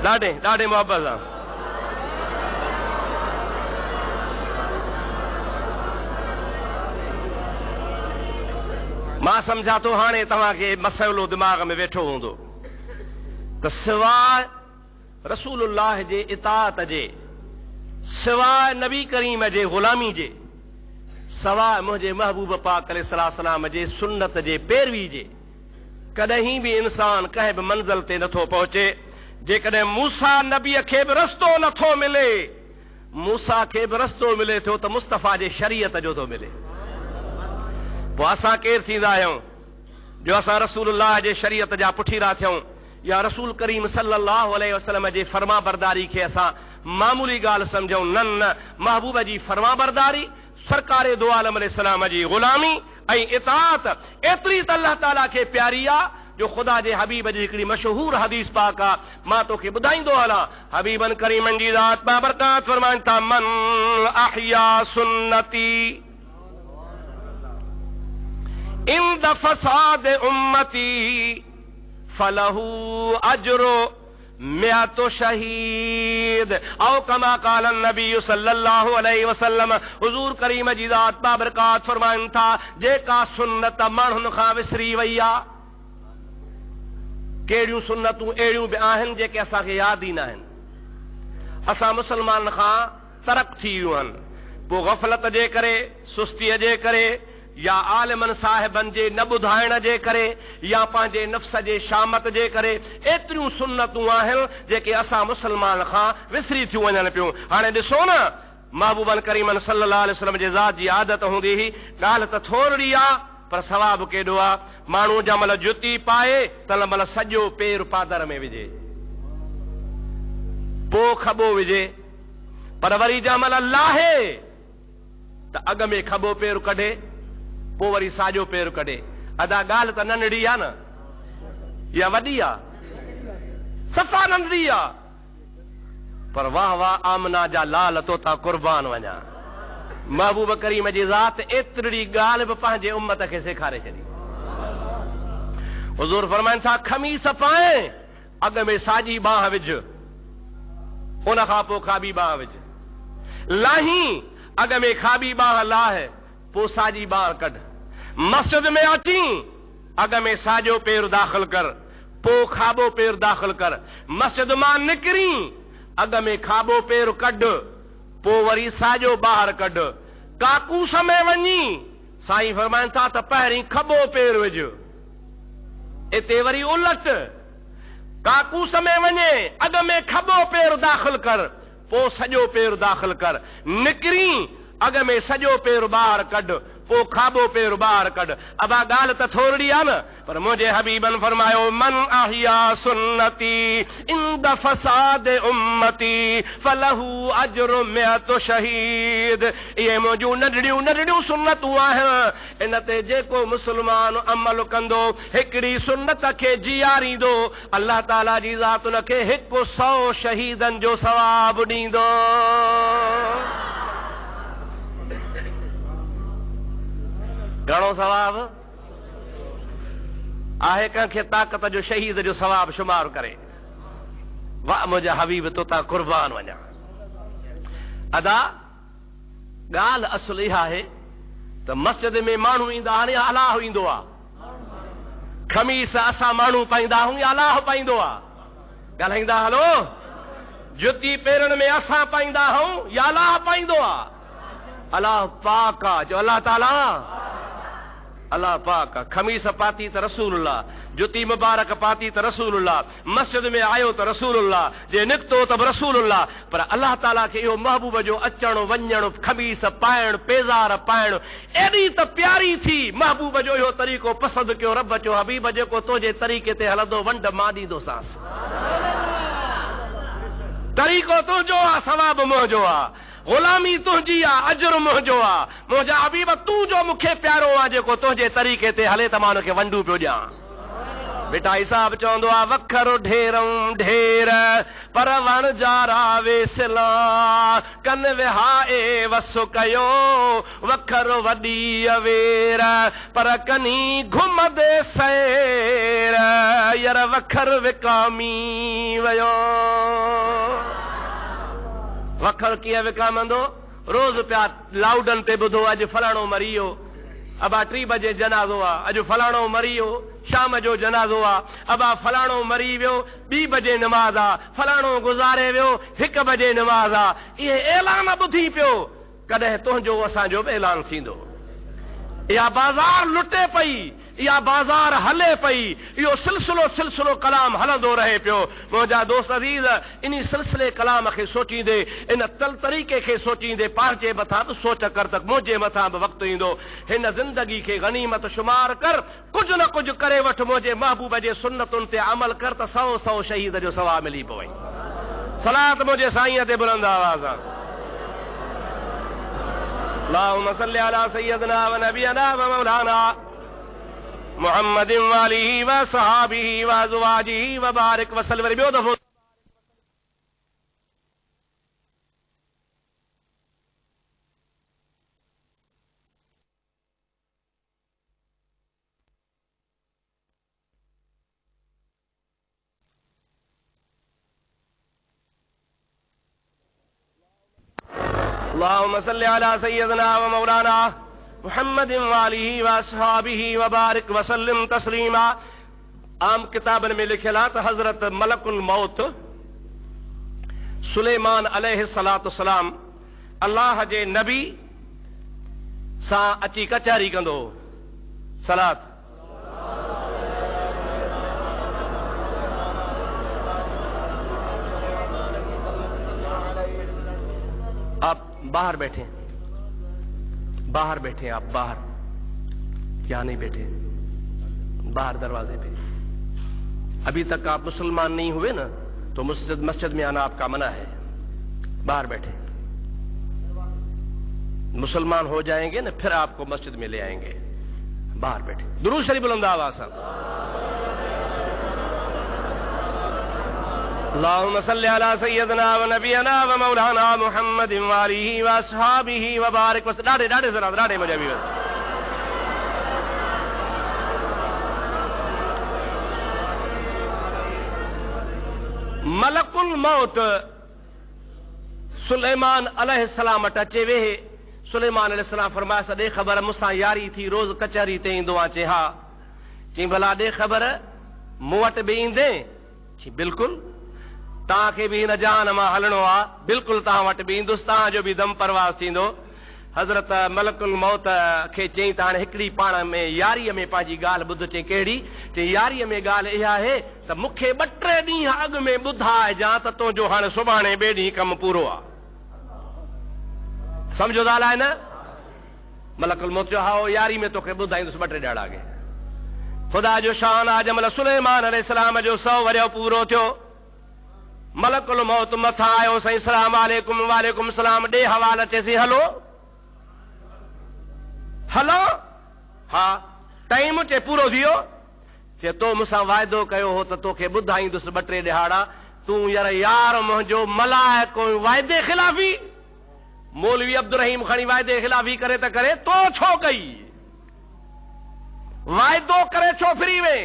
Speaker 1: ॾाढे ॾाढे मोहब्बत सां। मां सम्झा थो हाणे तव्हांखे मसइलो दिमाग़ में वेठो हूंदो त सवाइ रसूलुल्लाह जे इताअत जे, सवाइ नबी करीम जे ग़ुलामी जे, सवाइ मुंहिंजे महबूब पाक अलैहिस्सलाम जे सुन्नत जे पैरवी जे कॾहिं बि इंसान कंहिं बि मंज़िल ते नथो पहुचे जेकॾहिं मूसा नबीअ खे बि रस्तो नथो मिले। मूसा खे बि रस्तो मिले थो त मुस्तफ़ा जे शरीयत जो थो मिले। पोइ असां केरु थींदा आहियूं जो असां रसूलुल्लाह जे शरीयत जा पुठीरा थियूं या रसूल करीम सल्लल्लाहु अलैहि वसल्लम जे फर्मा बरदारी खे असां मामूली ॻाल्हि सम्झूं? न न, महबूब जी फर्मा बरदारी, सरकारे दो आलम अलैहिस्सलाम जी ग़ुलामी ऐं इताअत एतिरी त अल्लाह ताला खे प्यारी आहे जो ख़ुदा जे हबीब जी हिकिड़ी मशहूर हदीस पाक आहे, मां तोखे ॿुधाईंदो हलां। हबीबन करीमन जी ज़ात बाबरकात फरमाइनि था, मन अहया सुन्नती इंद फसाद उम्मती फलहू अजरो मियातो शहीद औ कमा काल नबी सल्लल्लाहु अलैहि वसल्लम। हुजूर करीम जी ज़ात बाबरकात फरमाइनि था, जेका सुन्नत माण्हुनि खां विसरी वई आहे, कहिड़ियूं सुन्नतूं अहिड़ियूं बि आहिनि जेके असांखे यादि ई न आहिनि, असां मुस्लमान खां तरक थी वियूं आहिनि, पोइ गफ़लत जे करे, सुस्तीअ जे करे, या आलिमनि साहिबनि जे न ॿुधाइण जे करे, या पंहिंजे नफ़्स जे शामत जे करे, एतिरियूं सुन्नतूं आहिनि जेके असां मुस्लमान खां विसरी थियूं वञनि पियूं। हाणे ॾिसो न, महबूबन करीमन सल्लल्लाहु अलैहि वसल्लम जे ज़ात जी आदत हूंदी हुई, ॻाल्हि त थोरी आहे पर सवाबु केॾो आहे। माण्हू जंहिं महिल जुती पाए तंहिं महिल सॼो पेर पादर में विझे, पोइ खॿो विझे, पर वरी जंहिं महिल लाहे त अॻ में खॿो पेर कढे, पोइ वरी साॼो पेर कढे। अदा ॻाल्हि त नंढड़ी आहे न, या वॾी आहे? सफ़ा नंढड़ी आहे, पर वाह वाह आमना जा लाल तोता कुर्बान वञा। महबूब करीम जी ज़ात एतिरी ॻाल्हि बि पंहिंजे उम्मत खे सेखारे छॾी। हुज़ूर फरमाइनि था, खमीस पाए अॻ में साॼी बांह विझ, उन खां पोइ खाॿी बांह विझ, लाही अॻ में खाॿी बांह लाहे, पोइ साॼी बांह कढ। मस्जिद में अची अॻ में साॼो पेर दाख़िल कर, पोइ खाॿो पेर दाख़िल कर। मस्जिद मां निकिरी अॻ में खाॿो पेर कढ, पोइ वरी साॼो ॿाहिरि कढ। काकूस में वञी साईं फरमाइनि था त पहिरीं खॿो पेर विझ, इते वरी उलट, काकूस में वञे अॻ में खॿो पेर दाख़िल कर, पोइ सॼो पेर दाख़िल कर। निकिरी अॻ में सॼो पेर ॿाहिरि कढ, पोइ खाॿो पेर ॿाहिरि कढ। अबा ॻाल्हि त थोरी आहे न, पर मुंहिंजे हबीबन फरमायो, मन अहिया सुन्नती इंद फसाद उम्मती फलहू अजरु मियतु शहीद। इहे मुंहिंजूं नंढड़ियूं नंढड़ियूं सुन्नतूं आहिनि, इन ते जेको मुस्लमान अमल कंदो, हिकिड़ी सुन्नत खे जीआरींदो, अल्लाह ताला जी ज़ात उन खे 100 शहीदनि जो सवाबु ॾींदो। घणो सवाब आहे? कंहिंखे ताक़त जो शहीद जो सवाब शुमार करे। वाह मुंहिंजा हबीब तोता कुर्बान वञा। अदा ॻाल्हि असुल इहा आहे त मस्जिद में माण्हू ईंदा, हाणे अलाह ईंदो आहे, खमीस असां माण्हू पाईंदा आहियूं या अलाह पाईंदो आहे? ॻाल्हाईंदा हलो। जुती पेरनि में असां पाईंदा आहियूं या अलाह पाईंदो आहे? अलाह पाक आहे, जो अलाह ताला अल्लाह पाक। खमीस पाती त रसूलुल्लाह, जुती मुबारक पाती त रसूलुल्लाह, मस्जिद में आयो त रसूलुल्लाह, जे निकितो त रसूलुल्लाह। पर अल्लाह ताला खे इहो महबूब जो अचणु वञणु, खमीस पाइणु, पेज़ार पाइणु एॾी त प्यारी थी। महबूब जो इहो तरीक़ो पसंदि कयो। रब चयो, हबीब जेको तुंहिंजे तरीक़े ते हलंदो, वंड मां ॾींदोसांसि। तरीक़ो तुंहिंजो आहे, सवाबु मुंहिंजो आहे, गुलामी तुंहिंजी आहे, अजर मुंहिंजो आहे। मुंहिंजा हबीब तूं जो मूंखे प्यारो आहे, जेको तुंहिंजे तरीक़े ते हले त मां हुनखे वंडू पियो ॾियां। बेटा हिसाब चवंदो आहे, वखर ढेरऊं ढेर पर वण जारा वेसला, कन विहाए वसु कयो वखर वॾी अवेर, पर कनी घुमदे सैर यार वखर विकामी वियो। वखर कीअं विकामंदो? रोज़ पिया लाउडनि ते ॿुधो, अॼु फलाणो मरी वियो, अबा 3 बजे जनाज़ो आहे, अॼु फलाणो मरी वियो, शाम जो जनाज़ो आहे, अबा फलाणो मरी वियो, 2 बजे नमाज़ आहे, फलाणो गुज़ारे वियो, 1 बजे नमाज़ आहे। इहे ऐलान ॿुधी पियो, कॾहिं तुंहिंजो असांजो बि ऐलान थींदो। इहा बाज़ार लुटे पई, इहा बाज़ार हले पई, इहो सिलसिलो कलाम हलंदो रहे पियो। मुंहिंजा दोस्त अज़ीज़, इन सिलसिले कलाम खे सोचींदे, इन तरीक़े खे सोचींदे, पंहिंजे मथां बि सोच कर त मुंहिंजे मथां बि वक़्तु ईंदो। हिन ज़िंदगी खे गनीमत शुमार कर, कुझु न कुझु करे वठ, मुंहिंजे महबूब जे सुन्नतुनि ते अमल कर त 100 शहीद जो सवाब मिली पवई। सलात मुंहिंजे साईं ते बुलंद आवाज़ सां। अल्लाहुम्मा सल्ली अला सय्यदना व नबियना व मौलाना मुहम्मदिन व आलिहि व सहाबिहि व अज़वाजिहि व बारिक वसल्लम। वरी ॿियो दफ़ो अल्लाहुम्मा सल्लि अला सय्यदिना व मौलाना मुहम्मदिन व आलिहि व अस्हाबिहि व बारिक वसल्लम तस्लीमा। आम किताबनि में लिखियल आहे त हज़रत मलकुल मौत सुलेमान अलैहिस्सलातु वस्सलाम अल्लाह जे नबी सां अची कचहरी कंदो। सलात आप बाहर बैठे, बाहर बैठे, आप बाहर, यहां नहीं बैठे, बाहर दरवाजे पे। अभी तक आप मुसलमान नहीं हुए ना, तो मस्जिद में आना आपका मना है। बाहर बैठे, मुसलमान हो जाएंगे ना फिर आपको मस्जिद में ले आएंगे। बाहर बैठे, दुरूद शरीफ बुलंद आवाज़ से। अल्लाहुम्मा सल्लि अला सय्यदिना व नबियना व मौलाना मुहम्मदिन व आलिहि व अस्हाबिहि व बारिक वसल्लम। ॾाढे ॾाढे ज़रा ॾाढे मज़ा बि मलकुल मौत सुलेमान अलैहिस्सलाम वटि अचे वेहे। सुलेमान अलैहिस्सलाम फरमाया ॾे ख़बर मूंसां यारी थी, रोज़ कचहरी ते ईंदो आहे। चई हा। चई भला ॾे ख़बर मूं वटि बि ईंदे? चई बिल्कुलु, तव्हांखे बि हिन जहान मां हलणो आहे, बिल्कुलु तव्हां वटि बि ईंदुसि, तव्हांजो बि दम परवाज़ थींदो। हज़रत मलकुल मौत खे चई त हाणे हिकिड़ी पाण में यारीअ में पंहिंजी ॻाल्हि ॿुध। चई कहिड़ी? चई यारीअ में ॻाल्हि इहा आहे त मूंखे 2-3 ॾींहं अॻु में ॿुधाइजां त तुंहिंजो हाणे सुभाणे ॿिए ॾींहुं कमु पूरो आहे। सम्झो ॻाल्हि आहे न? मलकुल मौत जो हा यारी में तोखे ॿुधाईंदुसि 2-3 ॾींहं अॻे। ख़ुदा जो शान आहे, जंहिंमहिल सुलेमान अलैहिस्सलाम जो 100 वरियो पूरो थियो, मलकुल मौत मथां आयो। साईं सलाम अलैकुम। वालेकुम सलाम। ॾे हवाला। चएसि हलो हलो। हा टाइम चे पूरो थियो। चे तो मूंसां वाइदो कयो हो त तोखे ॿुधाईंदुसि 2-3 ॾिहाड़ा। तूं यार मुंहिंजो मलाइक वाइदे खिलाफ़ी। मौलवी अब्दुर्रहीम खणी वाइदे खिलाफ़ी करे त करे, तो छो कई? वाइदो करे छो फिरी वे?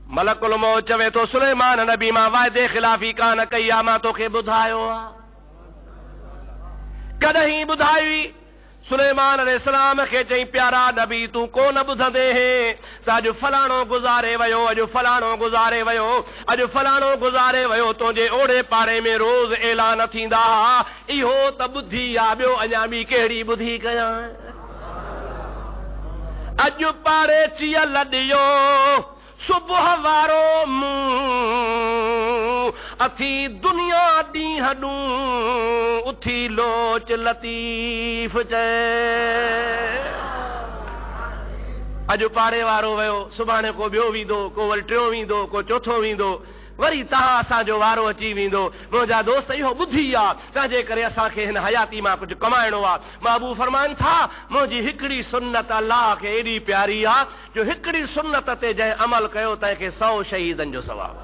Speaker 1: मलकुल मौत चवे तो सुलेमान नबी मां वाइदे खिलाफ़ी कान कई आहे, मां तोखे ॿुधायो आहे। कॾहिं ॿुधाई? सुलेमान अलैहिस्सलाम खे चई प्यारा नबी तूं कोन ॿुधंदे हे त अॼु फलाणो गुज़ारे वियो, अॼु फलाणो गुज़ारे वियो, अॼु फलाणो गुज़ारे वियो। तुंहिंजे ओड़े पाड़े में रोज़ ऐलान थींदा हा। इहो त ॿुधी आहे, ॿियो अञा ॿी कहिड़ी ॿुधी कयां? अॼु पाड़े चीअ लॾियो सुबुह वारो मूं अथी दुनिया ॾींहं ॾूं उथी लोच लतीफ़ चए। अॼु पाड़े वारो वियो, सुभाणे को ॿियो वेंदो, को वरी टियों वेंदो, को चौथो वेंदो, वरी तव्हां असांजो वारो अची वेंदो। मुंहिंजा दोस्त इहो ॿुधी आहे, तंहिंजे करे असांखे हिन हयाती मां कुझु कमाइणो आहे। महबूब फरमाइनि था मुंहिंजी हिकिड़ी सुन्नत अल्लाह खे एॾी प्यारी आहे जो हिकिड़ी सुन्नत ते जंहिं अमल कयो तंहिंखे 100 शहीदनि जो सवाबु।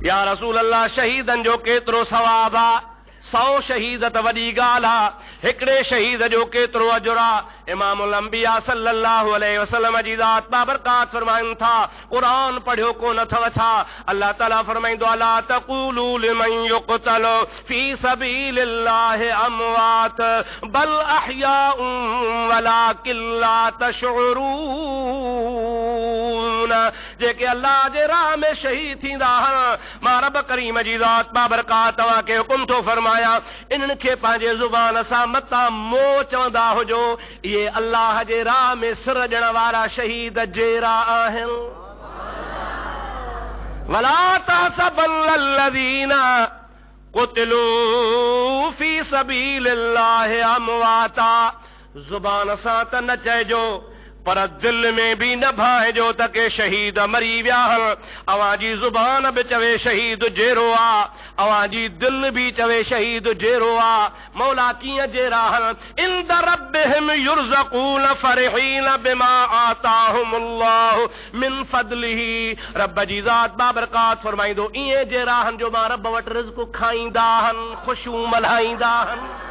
Speaker 1: या रसूल अल्लाह शहीदनि जो केतिरो सवाबु आहे? 100 शहीद त वॾी ॻाल्हि आहे, हिकिड़े शहीद जो केतिरो अजुर आहे? इमामुल अंबिया सल्लल्लाहु अलैहि वसल्लम जी ज़ात बाबरकात फरमाइनि था क़ुरान पढ़ियो कोन अथव छा? अल्लाह ताला फरमाईंदो अला तक़ूलू लिमन युक़तलु फी सबीलिल्लाहि अमवात बल अहयाउन वलाकिन ला तशउरून। जेके अल्लाह जे राह में शहीद थींदा आहिनि, मां रब करीम जी ज़ात बाबरकात तव्हांखे हुकुम थो फरमाया इन्हनि खे पंहिंजे ज़ुबान सां मतां मो चवंदा हुजो, इहे अल्लाह जे राह में सिर ॾियण वारा शहीद जहिड़ा आहिनि। वला तहसबल्लज़ीन क़ुतिलू फी सबीलिल्लाहि अमवाता। ज़ुबान सां त न चइजो पर दिल में भी न भाइजो त के शहीद मरी विया हन। अवां जी ज़ुबान बि चवे शहीद जेरो आ, अवां जी दिल भी चवे शहीद जेरो आ। मौला कीअं जेरा हन? इंद रब्बिहिम युरज़क़ून फरिहीन बिमा आताहुमुल्लाहु मिन फदलिही। रब जी ज़ात बाबरकात फरमाईंदो ईअं जेरा हन जो मां रब वटि रिज़्क़ खाईंदा हन, ख़ुशियूं मल्हाईंदा हन।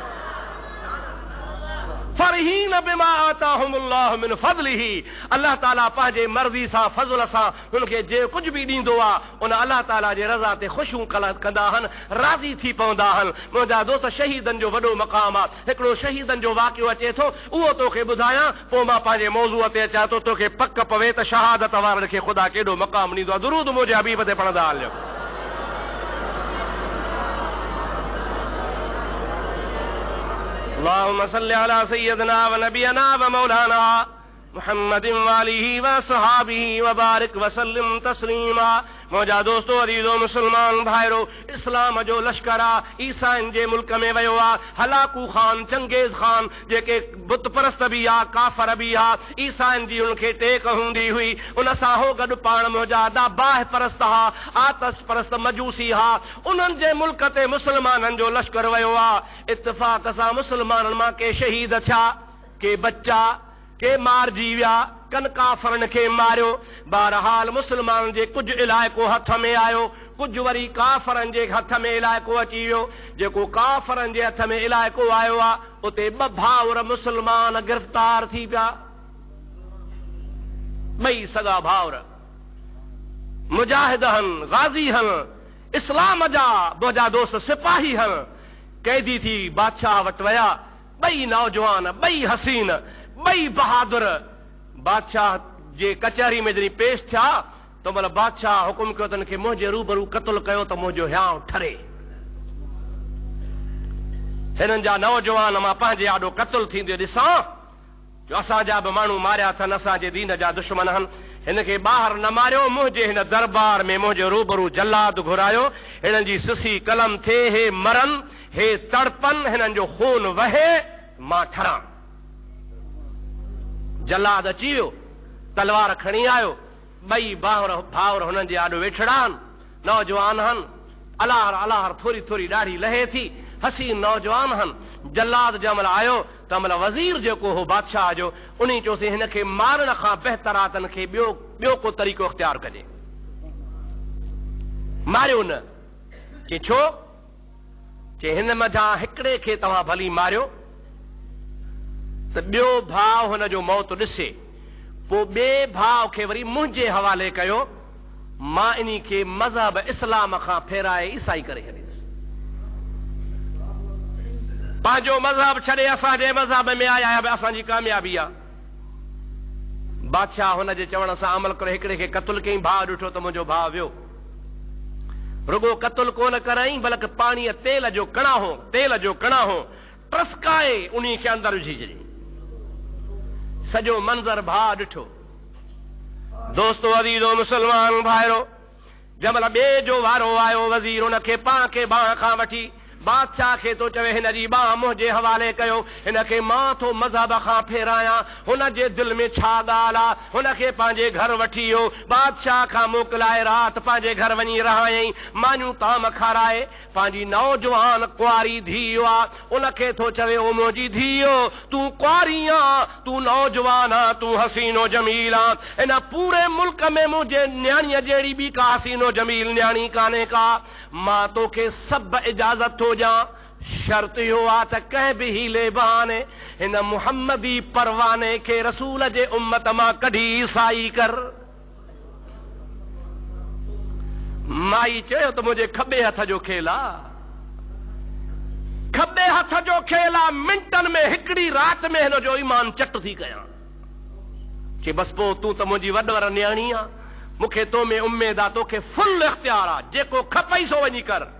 Speaker 1: फरहीन बिमा आताहुमुल्लाहु मिन फदलिही। अल्लाह ताला पंहिंजे मर्ज़ी सां फज़ल सां उनखे जे कुझु बि ॾींदो आहे उन अल्लाह ताला जे रज़ा ते ख़ुशियूं कंदा आहिनि, राज़ी थी पवंदा आहिनि। मुंहिंजा दोस्त, शहीदनि जो वॾो मक़ाम आहे। हिकिड़ो शहीदनि जो वाक़ियो अचे थो, उहो तोखे ॿुधायां, पोइ मां पंहिंजे मौज़ूअ ते अचां थो, तोखे पक पवे त शहादत वारनि खे ख़ुदा केॾो मक़ाम ॾींदो आहे। दुरूद मुंहिंजे हबीब ते पढ़ंदा हलियो। अल्लाहुम्मा सल्लि अला सय्यदिना व नबियना व मौलाना मुहम्मदिन व आलिहि व सहाबिहि व बारिक व सल्लिम तस्लीमा। मुंहिंजा दोस्तो, अज़ीज़ो, मुस्लमान भाइरो, इस्लाम जो लश्कर आहे ईसाइन जे मुल्क में वियो आहे। हलाकू ख़ान, चंगेज़ ख़ान, जेके बुत परस्त बि आहे, काफ़र बि आहे, ईसाइन जी उनखे टेक हूंदी हुई। उन सां हो गॾु पाण मुंहिंजा दा बाहि परस्त हा, आतश परस्त मजूसी हा। उन्हनि जे मुल्क ते मुस्लमाननि जो लश्कर वियो आहे। इत्तिफ़ाक़ सां मुस्लमाननि मां के शहीद थिया, के बच्चा, के मारिजी विया, कन काफ़रनि खे मारियो। बहरहाल मुस्लमान जे कुझु इलाइक़ो हथ में आयो, कुझु वरी काफ़रनि जे हथ में इलाइक़ो अची वियो। जेको काफ़रनि जे हथ में इलाइक़ो आयो आहे, उते ॿ भाउर मुस्लमान गिरफ़्तार थी पिया। ॿई सॻा भाउर मुजाहिद हन, गाज़ी हन, इस्लाम जा मुंहिंजा दोस्त सिपाही हन। कैदी थी बादशाह वटि विया, ॿई नौजवान, ॿई हसीन, ॿई बहादुर। बादशाह जे कचहरी में जॾहिं पेश थिया त मतलब बादशाह हुकुम कयो त हिनखे मुंहिंजे रूबरू क़त्ल कयो त मुंहिंजो हियांव ठरे। हिननि जा नौजवान मां पंहिंजे आॾो क़त्ल थींदे ॾिसां जो असांजा बि माण्हू मारिया अथनि, असांजे दीन जा दुश्मन आहिनि। हिनखे ॿाहिरि न मारियो, मुंहिंजे हिन दरबार में मुंहिंजे रूबरू जल्लाद घुरायो। हिननि जी सिसी कलम थिए, हे मरनि, हे तड़पनि, हिननि जो खून वहे, मां ठरां। जल्लाद अची वियो, तलवार खणी आयो। ॿई भाउर हुननि जे आॾो वेठड़ा आहिनि, नौजवान आहिनि, अलाहर अलाहर थोरी थोरी ॾाढी लहे थी, हसीन नौजवान आहिनि। जल्लाद जंहिं महिल आयो त महिल वज़ीर जेको हो बादशाह जो, उन चयोसीं हिनखे मारण खां बहितर आहे त हिनखे ॿियो को तरीक़ो इख्तियार कजे। मारियो न। के छो? के हिन मथां हिकिड़े खे तव्हां भली मारियो त ॿियो भाउ हुनजो मौत ॾिसे, पोइ ॿिए भाउ खे वरी मुंहिंजे हवाले कयो, मां इन खे मज़हब इस्लाम खां फेराए ईसाई करे छॾींदुसि। पंहिंजो मज़हब छॾे असांजे मज़हब में आया, असांजी कामयाबी आहे। बादशाह हुनजे चवण सां अमल करे हिकिड़े खे क़त्ल कयईं। भाउ ॾिठो त मुंहिंजो भाउ वियो, रुगो क़त्ल कोन कराई, बल्कि पाणीअ तेल जो कणा हो टसकाए उन खे अंदरि विझी छॾी। सॼो मंज़र भाउ ॾिठो। दोस्तो, अज़ीज़ो, मुस्लमान भाइरो, जंहिं महिल ॿिए जो वारो आयो, वज़ीर उनखे पाण खे बाहि खां वठी बादशाह खे तो चवे हिन जी बाहि मुंहिंजे हवाले कयो, हिनखे मां थो मज़हब खां फेरायां। हुन जे दिलि में छा ॻाल्हि आहे? हुनखे पंहिंजे घर वठी वियो, बादशाह खां मोकिलाए राति पंहिंजे घर वञी रहायईं, मानियूं ताम खाराए। पंहिंजी नौजवान कुआरी धीउ आहे, उनखे थो चवे, ओ मुंहिंजी धीउ, तूं कुआरी आं, तूं नौजवान आं, तूं हसीनो जमील आं। इन पूरे मुल्क में मुंहिंजे न्याणीअ जहिड़ी ॿी का हसीनो जमील न्याणी कान्हे का। मां तोखे सभु इजाज़त थो ॾियां, शर्त इहो आहे त कंहिं बि हीले बहाने हिन मुहम्मदी परवाने खे रसूल जे उम्मत मां कढी ईसाई कर। माई चयो त मुंहिंजे खॿे हथ जो खेल आहे, खॿे हथ जो खेल आहे। मिंटनि में, हिकिड़ी राति में हिन जो ईमान चट थी कयां। कि बस पोइ तूं त मुंहिंजी वॾवर न्याणी आहे, मूंखे तो में उम्मीद आहे, तोखे फुल इख्तियार आहे, जेको खपई सो वञी कर,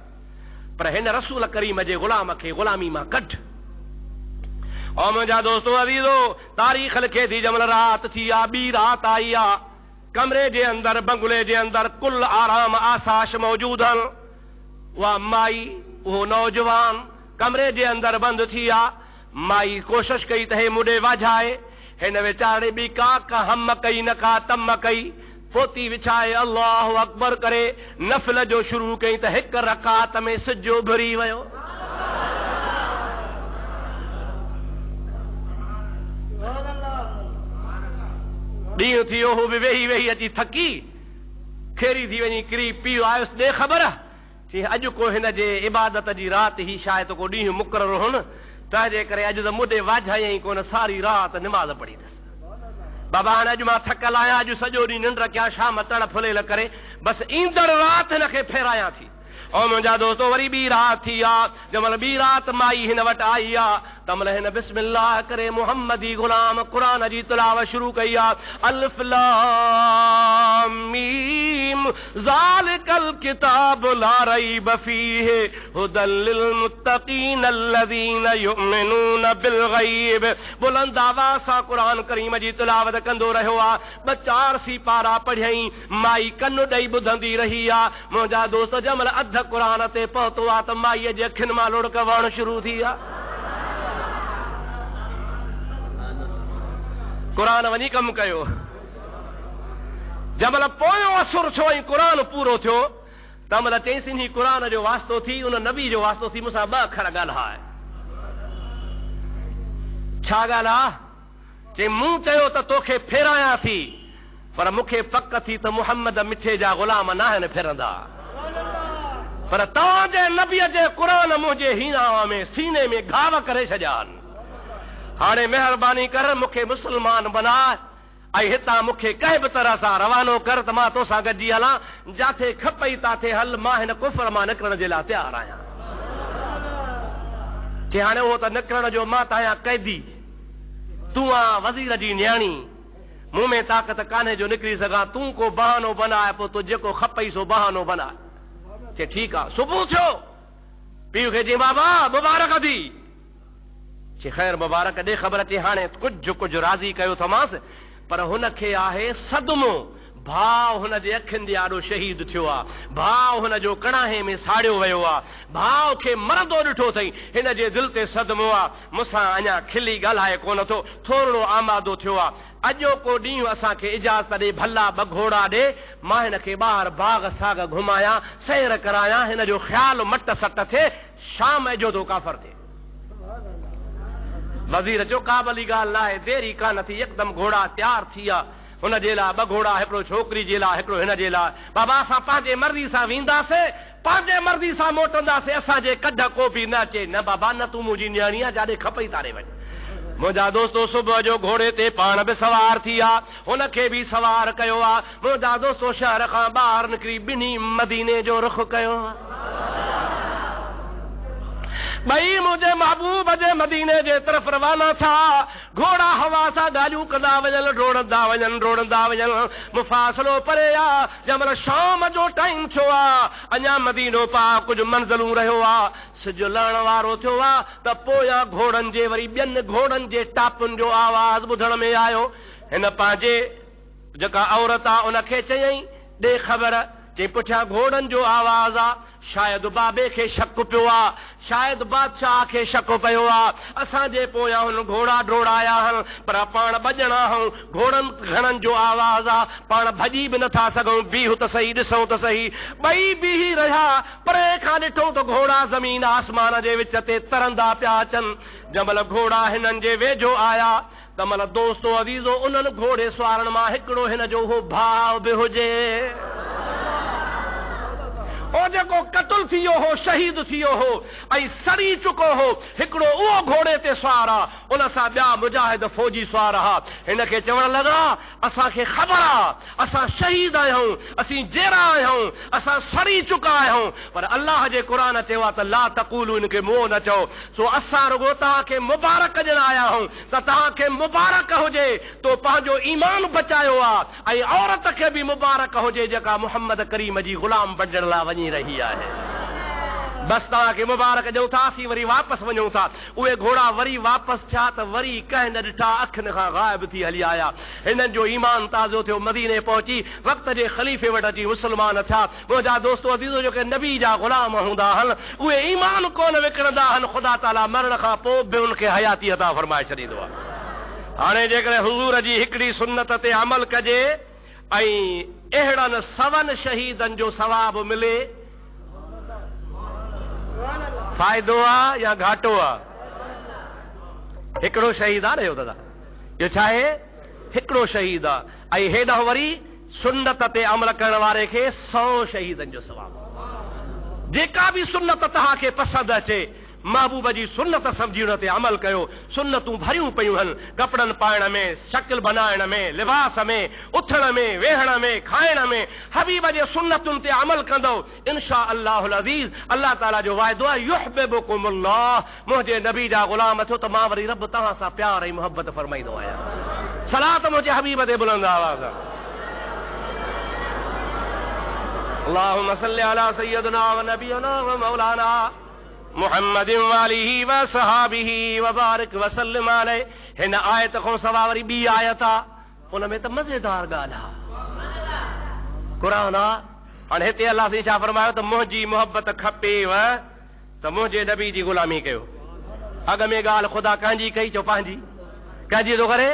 Speaker 1: पर हिन रसूल करीम जे गुलाम खे गुलामी मां कढ। और मुंहिंजा दोस्तो अज़ीज़ो, तारीख़ लिखे थी, जंहिं महिल राति थी आहे, ॿी राति आई आहे, कमरे जे अंदरि, बंगले जे अंदरि कुल आराम आसाश मौजूद आहिनि। उहा माई, उहो नौजवान कमरे जे अंदरि बंदि थी आहे। माई कोशिश कई त हे मुॾे वाझाए, हिन वीचारे बि का हम कई न का तम कई, पोती विछाए अल्लाहु अकबर करे नफ़िल जो शुरू कई त हिक रकात में सिजो भरी वियो। ॾींहुं थी वियो, हू बि वेही वेही अची थकी खेरी थी वञी किरी पियो आयुसि। ॾे ख़बर चई अॼु को हिन जे इबादत जी राति ही शायदि को ॾींहुं मुक़ररु हुन, तंहिंजे करे अॼु त मुॾे वाझाई कोन, सारी राति निमाज़ पढ़ी अथसि। बाबा हाणे अॼु मां थकल आहियां, अॼु सॼो ॾींहुं निंड कयां, शाम तड़ फुलेल करे बसि ईंदड़ राति हिनखे फेरायां थी। ऐं मुंहिंजा दोस्तो वरी ॿी राति थी आहे, जंहिंमहिल ॿी राति माई हिन वटि आई आहे तंहिंमहिल हिन बिस्मिल्लाह करे मुहम्मदी गुलाम क़ुरान जी तिलावत शुरू कई आहे। अलिफ लाम मीम ज़ालिकल किताबु ला रैब फीहि हुदल लिल मुत्तक़ीन अल्लज़ीना युमिनून बिल गैब। बुलंद आवाज़ सां क़ुरान करीम जी तिलावत कंदो रहियो आहे। ॿ चार सिपारा पढ़ियईं, माई कनु ॾेई ॿुधंदी रही आहे। मुंहिंजा दोस्त जंहिंमहिल अध क़ुरान ते पहुतो आहे त माईअ जे अखियुनि मां लुड़क वहण शुरू थी आहे। क़ुरान वञी कमु कयो। जंहिंमहिल पोयों असुर थियो ऐं क़ुरान पूरो थियो तंहिंमहिल चईंसि ही क़ुरान जो वास्तो थी, उन नबी जो वास्तो थी, मूंसां ॿ अखर ॻाल्हाए। छा ॻाल्हि? चई मूं चयो त तोखे फेरायां थी, पर मूंखे पक थी त मुहम्मद मिठे जा ग़ुलाम न आहिनि फिरंदा, पर तव्हांजे नबीअ जे क़ुरान मुंहिंजे हीना में सीने में घाव करे छॾिया आहिनि। हाणे महिरबानी कर मूंखे मुस्लमान बनाए ऐं हितां मूंखे कंहिं बि तरह सां रवानो कर त मां तोसां गॾिजी हलां, जिथे खपई ताथे हल, मां हिन कुफर मां निकिरण जे लाइ तयारु आहियां। चई हाणे उहो त निकिरण जो मां त आहियां कैदी, तूं आहीं वज़ीर जी न्याणी, मूं में ताक़त कान्हे जो निकिरी सघां, तूं को बहानो बनाए, पोइ तूं जेको खपई सो बहानो बनाए। चई ठीकु आहे। सुबुह थियो, पीउ खे चई बाबा मुबारक थी। चई ख़ैर मुबारक ॾे ख़बर। चई हाणे कुझु राज़ी कयो थमांसि, पर हुनखे आहे सदमो, भाउ हुन जे अखियुनि जे आॾो शहीद थियो आहे, भाउ हुन जो कणाहे में साड़ियो वियो आहे, भाउ खे मरंदो ॾिठो अथई, हिन जे दिलि ते सदमो आहे। मूंसां अञा खिली ॻाल्हाए कोन थो, थोरो आमादो थियो आहे। अॼो को ॾींहुं असांखे इजाज़त ॾे, भला ॿ घोड़ा ॾे, मां हिन खे ॿाहिरि बाग साग घुमायां, सैर करायां, हिन जो ख़्यालु मट सट थिए, शाम जो तो काफ़र थिए। वज़ीर चयो का भली ॻाल्हि न आहे, देरी कान थी, यकदम घोड़ा तयार थी विया। हुन जे लाइ ॿ घोड़ा, हिकिड़ो छोकिरी जे लाइ, हिकिड़ो हिन जे लाइ। बाबा असां पंहिंजे मर्ज़ी सां वेंदासीं, पंहिंजे मर्ज़ी सां मोटंदासीं, असांजे कढ को बि न अचे। न बाबा न, तूं मुंहिंजी न्याणी आहे, जाॾे खपई तारे वञ। मुंहिंजा दोस्तो सुबुह जो घोड़े ते पाण बि सवार थी आहे, हुनखे बि सवार कयो आहे। मुंहिंजा दोस्तो शहर खां ॿाहिरि निकिरी ॿिन्ही मदीने जो रुख कयो आहे। ॿई मुंहिंजे महबूब जे मदीने जे तरफ़ रवाना थिया। घोड़ा हवा सां ॻाल्हियूं कंदा वञनि, रोड़ंदा वञनि, मुफ़ासिलो परे आहे। जंहिंमहिल शाम जो टाइम थियो आहे, अञा मदीनो पा कुझु मंज़िलूं रहियो आहे, सिज लहण वारो थियो आहे त पोयां घोड़नि जे वरी ॿियनि घोड़नि जे टापुनि जो आवाज़ ॿुधण में आयो। हिन पंहिंजे जेका औरत आहे उनखे चयईं ॾे ख़बर। चई पुठियां घोड़नि जो आवाज़ आहे, शायदि बाबे खे शक पियो आहे, शायदि बादशाह खे शक पियो आहे, असांजे पोयां हुन घोड़ा डोड़ाया आहिनि, पर पाण भॼणा आहियूं, घोड़नि घणनि जो आवाज़ आहे, पाण भॼी बि नथा सघूं, बीहूं त सही, ॾिसूं त सही। ॿई बीही रहिया, परे खां ॾिठो त घोड़ा ज़मीन आसमान जे विच ते तरंदा पिया अचनि। जंहिंमहिल घोड़ा हिननि जे वेझो आया तंहिंमहिल दोस्तो अज़ीज़ो उन्हनि घोड़े सुवारण मां हिकिड़ो हिन जो हो भाउ बि हुजे, ओ जेको क़त्ल थी वियो हो, शहीद थी वियो हो ऐं सड़ी चुको हो, हिकिड़ो उहो घोड़े ते सुवार आहे, उन सां ॿिया मुजाहिद फ़ौजी सुवार हा। हिनखे चवण लॻा असांखे ख़बर आहे असां शहीद आहियूं, असीं जेरा आहियूं, असां सड़ी चुका आहियूं, पर अल्लाह जे क़ुरान चयो आहे त ला तक़ूलू, इनखे मुंहुं न चओ। सो असां रुगो तव्हांखे मुबारक ॾियण आया आहियूं त तव्हांखे मुबारक हुजे तो पंहिंजो ईमान बचायो आहे, ऐं औरत खे बि मुबारक हुजे जेका मुहम्मद करीम जी ग़ुलाम बणजण लाइ वञी रही आहे। बस तव्हांखे मुबारक ॾियूं था, असीं वरी वापसि वञूं था। उहे घोड़ा वरी वापसि थिया त वरी कंहिं न ॾिठा, अखियुनि खां ग़ाइब थी हली आया। हिननि जो ईमान ताज़ो थियो, मदीने पहुची, वक़्त जे ख़लीफ़े वटि अची मुस्लमान थिया। मुंहिंजा दोस्तो अज़ीज़ो जेके नबी जा ग़ुलाम हूंदा आहिनि उहे ईमान कोन विकिणंदा आहिनि, ख़ुदा ताला मरण खां पोइ बि उनखे हयाती अता फरमाए छॾींदो आहे। हाणे जेकॾहिं हुज़ूर जी हिकिड़ी सुन्नत ते अमल कजे ऐं अहिड़नि सवनि शहीदनि जो सवाब मिले, फ़ाइदो आहे या घाटो आहे? हिकिड़ो शहीद आहे न दादा, इहो छा आहे? हिकिड़ो शहीद आहे। ऐं हेॾां वरी सुन्नत ते अमल करण वारे खे 100 शहीदनि जो सवाब। जेका बि सुन्नत तव्हांखे पसंदि अचे, महबूब जी सुन्नत सम्झी उन ते अमल कयो। सुन्नतूं भरियूं पयूं आहिनि, कपिड़नि पाइण में, शकिल बनाइण में, लिबास में, उथण में, वेहण में, खाइण में। हबीब जे सुन्नतुनि ते अमल कंदो, इंशा अल्लाहुल अज़ीज़ अल्लाह ताला जो वाइदो आहे, युहिब्बुकुमुल्लाह, मुंहिंजे नबी जा गुलाम थियो त मां वरी रब तव्हां सां प्यार ऐं मोहब्बत फरमाईंदो आहियां। सलात मुंहिंजे हबीब ते बुलंद आवाज़। अल्लाहुम्मा सल्लि अला सय्यदिना व नबियना व मौलाना मुहम्मद वालिही व सहाबिही व बारिक व सल्लिम अलैहि। हिन आयत खां सवाइ वरी ॿी आयत आहे, उन में त मज़ेदार ॻाल्हि आहे, क़ुरान आहे। हाणे हिते अलाह साईं छा फरमायो त मुंहिंजी मोहब्बत खपेव त मुंहिंजे नबी जी ग़ुलामी कयो। अॻ में ॻाल्हि ख़ुदा कंहिंजी कई, चओ पंहिंजी, कंहिंजी थो करे?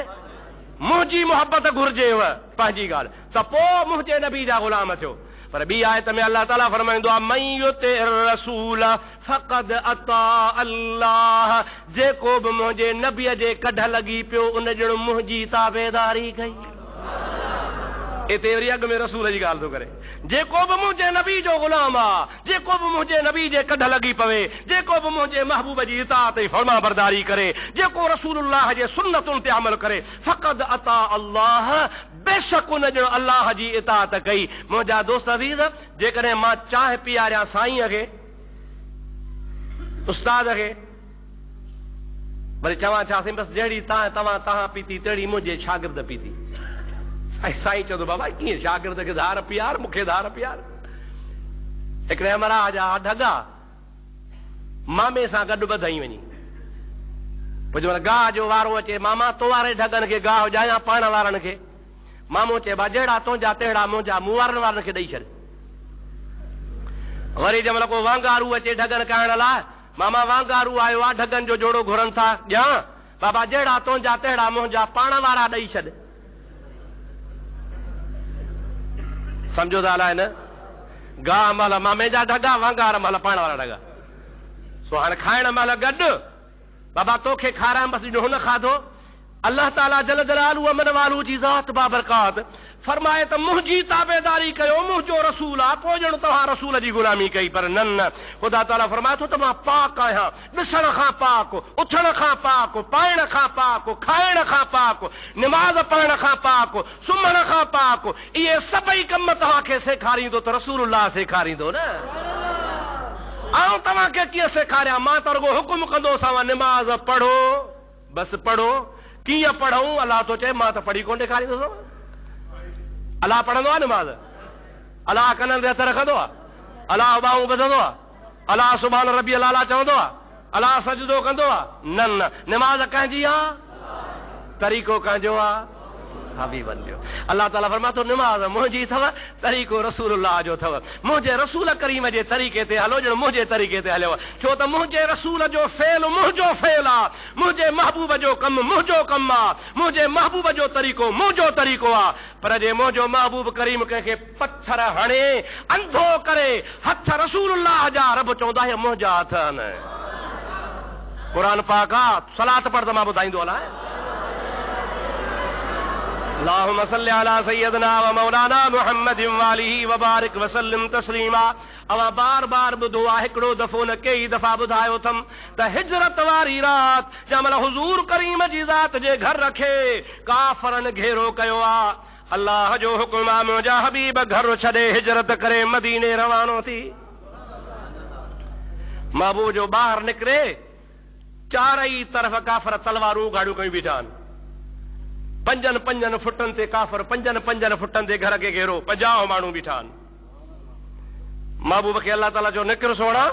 Speaker 1: मुंहिंजी मोहब्बत घुर्जेव, पंहिंजी ॻाल्हि, त पोइ मुंहिंजे नबी जा ग़ुलाम थियो। पर ॿी आयत में अल्लाह ताला फरमाईंदो आहे, मन युतिर रसूल फक़द अता अल्लाह, जेको बि मुंहिंजे नबीअ जे कढ लॻी पियो उन ॼण मुंहिंजी ताबेदारी कई। हिते वरी अॻ में रसूल जी ॻाल्हि थो करे। जेको बि मुंहिंजे नबी जो ग़ुलाम आहे, जेको बि मुंहिंजे नबी जे कढ लॻी पवे, जेको बि मुंहिंजे महबूब जी इताअत ऐं फर्मा बरदारी करे, जेको रसूलुल्लाह जे सुन्नतुनि ते अमल करे, फ़क़द अता अल्लाह, बेशक उन ॼण अल्लाह जी इताअत कई। मुंहिंजा दोस्त अज़ीज़, जेकॾहिं मां चांहि पीआरियां साईंअ खे, उस्ताद खे, वरी चवां छा साईं बसि जहिड़ी तव्हां पीती तहिड़ी मुंहिंजे शागिर्द पीती। साईं चवंदो बाबा कीअं शागिर्द खे धार पीआर, मूंखे धार पीआर। हिकिड़े अमरा जा ढगा मामे सां गॾु ॿधई वञी, पोइ जंहिं महिल गाह जो वारो अचे, मामा तो वारे ढगनि खे गाह ॼाया पाण वारनि खे। मामो चए बा जहिड़ा तुंहिंजा तहिड़ा मुंहिंजा, मूं वारनि खे ॾेई छॾ। वरी जंहिं महिल को वांगारू अचे ढगनि करण लाइ, मामा वांगारू आयो आहे, ढगनि जो जोड़ो घुरनि था, ॼां बाबा जहिड़ा तुंहिंजा तहिड़ा मुंहिंजा, पाण वारा ॾेई छॾ। सम्झो था अलाए न? गाह महिल मामे जा ढगा, वांगार महिल पाण वारा ढगा। सो हाणे खाइण महिल गॾु, बाबा तोखे खारायां बसि हुन खाधो। अल्लाह ताला जल जलालू अमन वालू जी ज़ात बाबरकात फरमाए त मुंहिंजी ताबेदारी कयो, मुंहिंजो रसूल आहे, पोइ ॼण तव्हां रसूल जी ग़ुलामी कई। पर न न, ख़ुदा ताला फरमाए थो त मां पाक आहियां, ॾिसण खां पाक, उथण खां पाक, पाइण खां पाक, खाइण खां पाक, निमाज़ पढ़ण खां पाक, सुम्हण खां पाक। इहे सभई कम तव्हांखे सेखारींदो त रसूलुल्लाह सेखारींदो न। ऐं तव्हांखे कीअं सेखारियां? मां त रुगो हुकुम कंदोसांव, निमाज़ पढ़ो, बसि पढ़ो। कीअं पढ़ूं? अलाह तो चए, मां त पढ़ी कोन ॾेखारींदोसांव। अलाह पढ़ंदो आहे निमाज़? अलाह कननि ते हथ रखंदो आहे? अलाह ॿाहूं ॿधंदो आहे? अलाह सुभान रबी अला चवंदो आहे? अलाह सजदो कंदो आहे? न न, निमाज़ कंहिंजी आहे? तरीक़ो कंहिंजो आहे? हबीबन जो। अल्लाह ताला फरमातो निमाज़ मुंहिंजी अथव, तरीक़ो रसूलुल्लाह जो अथव। मुंहिंजे रसूल करीम जे तरीक़े ते हलो, ॼण मुंहिंजे तरीक़े ते हलियो। छो त मुंहिंजे रसूल जो फेल मुंहिंजो फेल आहे, मुंहिंजे महबूब जो कमु मुंहिंजो कमु आहे, मुंहिंजे महबूब जो तरीक़ो मुंहिंजो तरीक़ो आहे। पर जे मुंहिंजो महबूब करीम कंहिंखे पत्थर हणे, अंधो करे, हथ रसूलुल्लाह जा, रब चवंदा हे मुंहिंजा हथ आहिनि। क़ुरान पाक आहे, सलात पढ़ त मां ॿुधाईंदो हलां। अल्लाहुम्मा सल्लि अला सय्यदिना व मौलाना मुहम्मद वालिही व बारिक व सल्लिम तस्लीमा। अवां बार बार ॿुधो आहे, हिकिड़ो दफ़ो न कई दफ़ा ॿुधायो अथमि त हिजरत वारी राति जंहिं महिल हुज़ूर करीम जी ज़ात जे घर रखे काफ़रनि घेरो कयो आहे, अल्लाह जो हुकुम आहे, मुंहिंजा हबीब घर छॾे हिजरत करे मदीने रवानो थी। महबूब जो ॿाहिरि निकिरे, चारई तरफ़ काफ़र तलवारूं गाड़ियूं कयूं बीठा आहिनि। पंजनि पंजनि फुटनि ते काफ़र, पंजनि पंजनि फुटनि ते घर खे घेरो, 50 माण्हू बीठा आहिनि। महबूब खे अल्लाह ताला जो निकिर सोणा,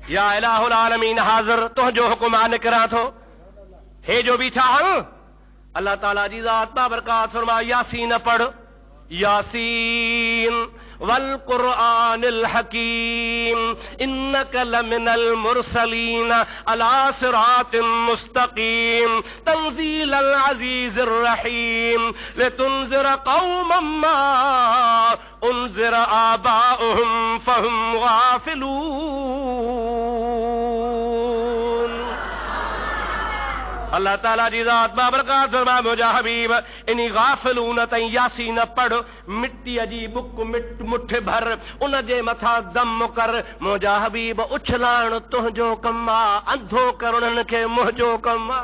Speaker 1: या इलाहुल आलमीन हाज़िर, तुंहिंजो हुकुम आहे निकिरां थो। हे जो बीठा आहिनि, अल्लाह ताला जी ज़ात बाबरकात फरमाए यासीन पढ़, यासीन वल कुरआनिल हकीम इन्नक लमिनल मुरसलीन अला सिरातिम मुस्तकीम तंजीलल अजीजिर रहीम लितुनज़िर कौमम मा उनज़िर आबाउहुम फहुम गाफिलून। अल्लाह ताला जी ज़ात बाबरकात फरमाए मुझा हबीब इन्ही गाफिलून तई यासीन पढ़ मिट्टी जी बुक मुठ भर उन जे मथा दम कर मुझा हबीब उछलाण तुंहिंजो कम आ अंधो करण खे मुंहिंजो कम आ।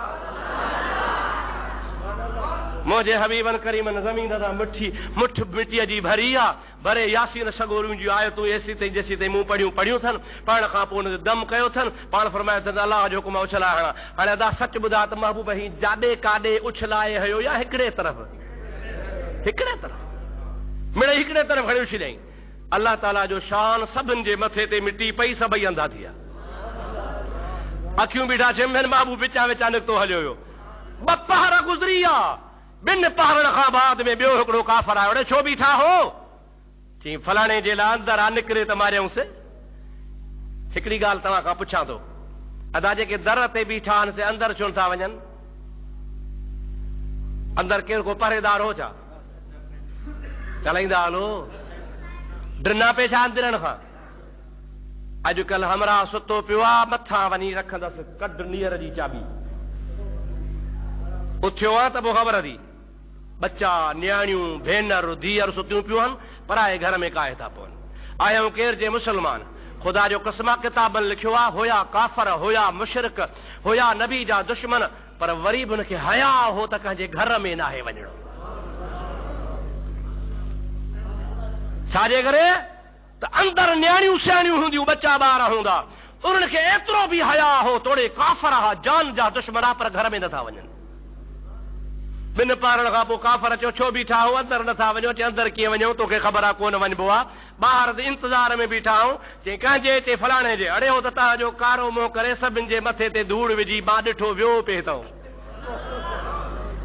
Speaker 1: मुझे हबीबन करीमन ज़मीन दा मुठ मिट्टी जी भरी आ भरे यासीन सगोरियूं जी आयतूं एसी ताईं जेसी ताईं मूं पढ़ियूं थन पाण खां पोइ उन दम कयो थन पाण फरमायो अथनि अलाह जो हुकुम उछलाइण। हाणे अदा सच ॿुधा त महबूब ही जाॾे काॾे उछलाए हयो या हिकिड़े तरफ़ मिड़े हिकिड़े तरफ़ खणी उछलियईं। अल्लाह ताला जो शान सभिनि जे मथे ते मिटी पई सभई अंधा थी विया अखियूं बीठा छिमनि महबूब विचा विचा निकितो हलियो हुयो ॿ पहर गुज़री विया बिन पहरनि खां बाद में ॿियो हिकिड़ो काफ़र आयो अड़े छो बीठा हो चई फलाणे जे लाइ अंदरि आ निकिरे त मारियऊंसि। हिकिड़ी ॻाल्हि तव्हां खां पुछां थो अदा जेके दर ते बीठा आहिनि से अंदरि छो नथा वञनि अंदरि केरु को पहरेदार हो छा ॻाल्हाईंदा हलो ड्रिना पे छा अंदिरनि खां अॼुकल्ह हमरा सुतो पियो आहे मथां वञी रखंदसि कढ नीर जी चाबी उथियो आहे त पोइ ख़बर थी बच्चा न्याणियूं भेनर धीअर सुतियूं पियूं आहिनि पराए घर में काहे था पवनि आहियूं केर जे मुसलमान खुदा जो कसमा किताबनि लिखियो आहे हुया काफ़र हुया मुशरिक हुया नबी जा दुश्मन पर वरी बि हुनखे हया हो त कंहिंजे घर में नाहे वञणो छाजे करे त अंदरि न्याणियूं सियाणियूं हूंदियूं बच्चा ॿार हूंदा उन्हनि खे एतिरो बि हया हो तोड़े काफ़र हा जान जा दुश्मन आ पर घर में नथा वञनि। बिन पारण खां पोइ काफ़र चयो छो बीठा हो अंदरि नथा वञो चई अंदरि कीअं वञूं तोखे ख़बर आहे कोन वञिबो आहे ॿाहिरि इंतज़ार में बीठा आहियूं चई कंहिंजे चई फलाणे जे अड़े हो त तव्हांजो कारो मुंहुं करे सभिनि जे मथे ते धूड़ विझी मां ॾिठो वियो पिए अथव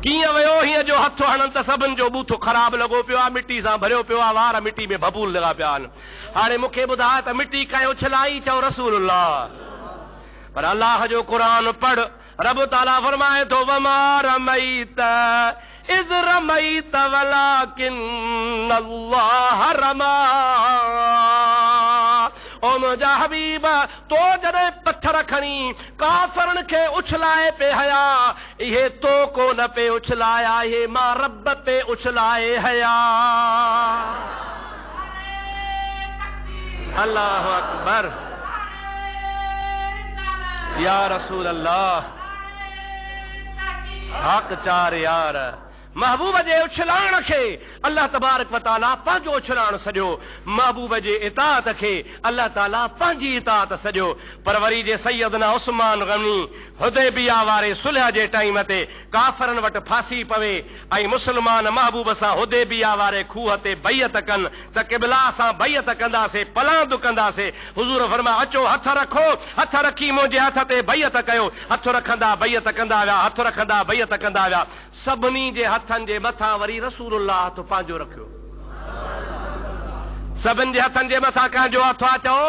Speaker 1: कीअं वियो हीअं जो हथु हणनि त सभिनि जो बूथो ख़राबु लॻो पियो आहे मिटी सां भरियो पियो आहे वार मिटी में बबूल लॻा पिया आहिनि। हाणे मूंखे ॿुधाए त मिटी कंहिं उछलाई चओ रसूलुल्लाह पर अलाह जो क़ुरान पढ़ रब ताला फरमाए थो वमा रमैत इज़ रमैत वलाकिन अल्लाह रमा ओ मुंहिंजा हबीब तो जॾहिं पत्थर खणी काफ़रनि खे उछलाए पे हया इहे तो को न पे उछलाया इहे मां रब पे उछलाए हया। अल्लाहु अकबर या रसूल अल्लाह हक चार यार महबूब जे उछलाइण खे अल्लाह तबारक व ताला पंहिंजो उछलाइण सॼो महबूब जे इताअत खे अल्लाह ताला पंहिंजी इताअत सॼो पर वरी जे सैयदना उस्मान गनी हुदैबिया वारे सुलह जे टाइम ते काफ़रनि वटि फांसी पवे ऐं मुस्लमान महबूब सां हुदैबिया वारे खूह ते बैयत कनि त क़िबला सां बैयत कंदासीं पलांद कंदासीं हुज़ूर फरमाया अचो हथ रखो हथ रखी मुंहिंजे हथ ते बैयत कयो हथ रखंदा बैयत कंदा विया हथ रखंदा बैयत कंदा विया सभिनी जे हथनि जे मथां वरी रसूलुल्लाह तो पंहिंजो रखियो सभिनि जे हथनि जे मथां कंहिंजो हथ आहे चओ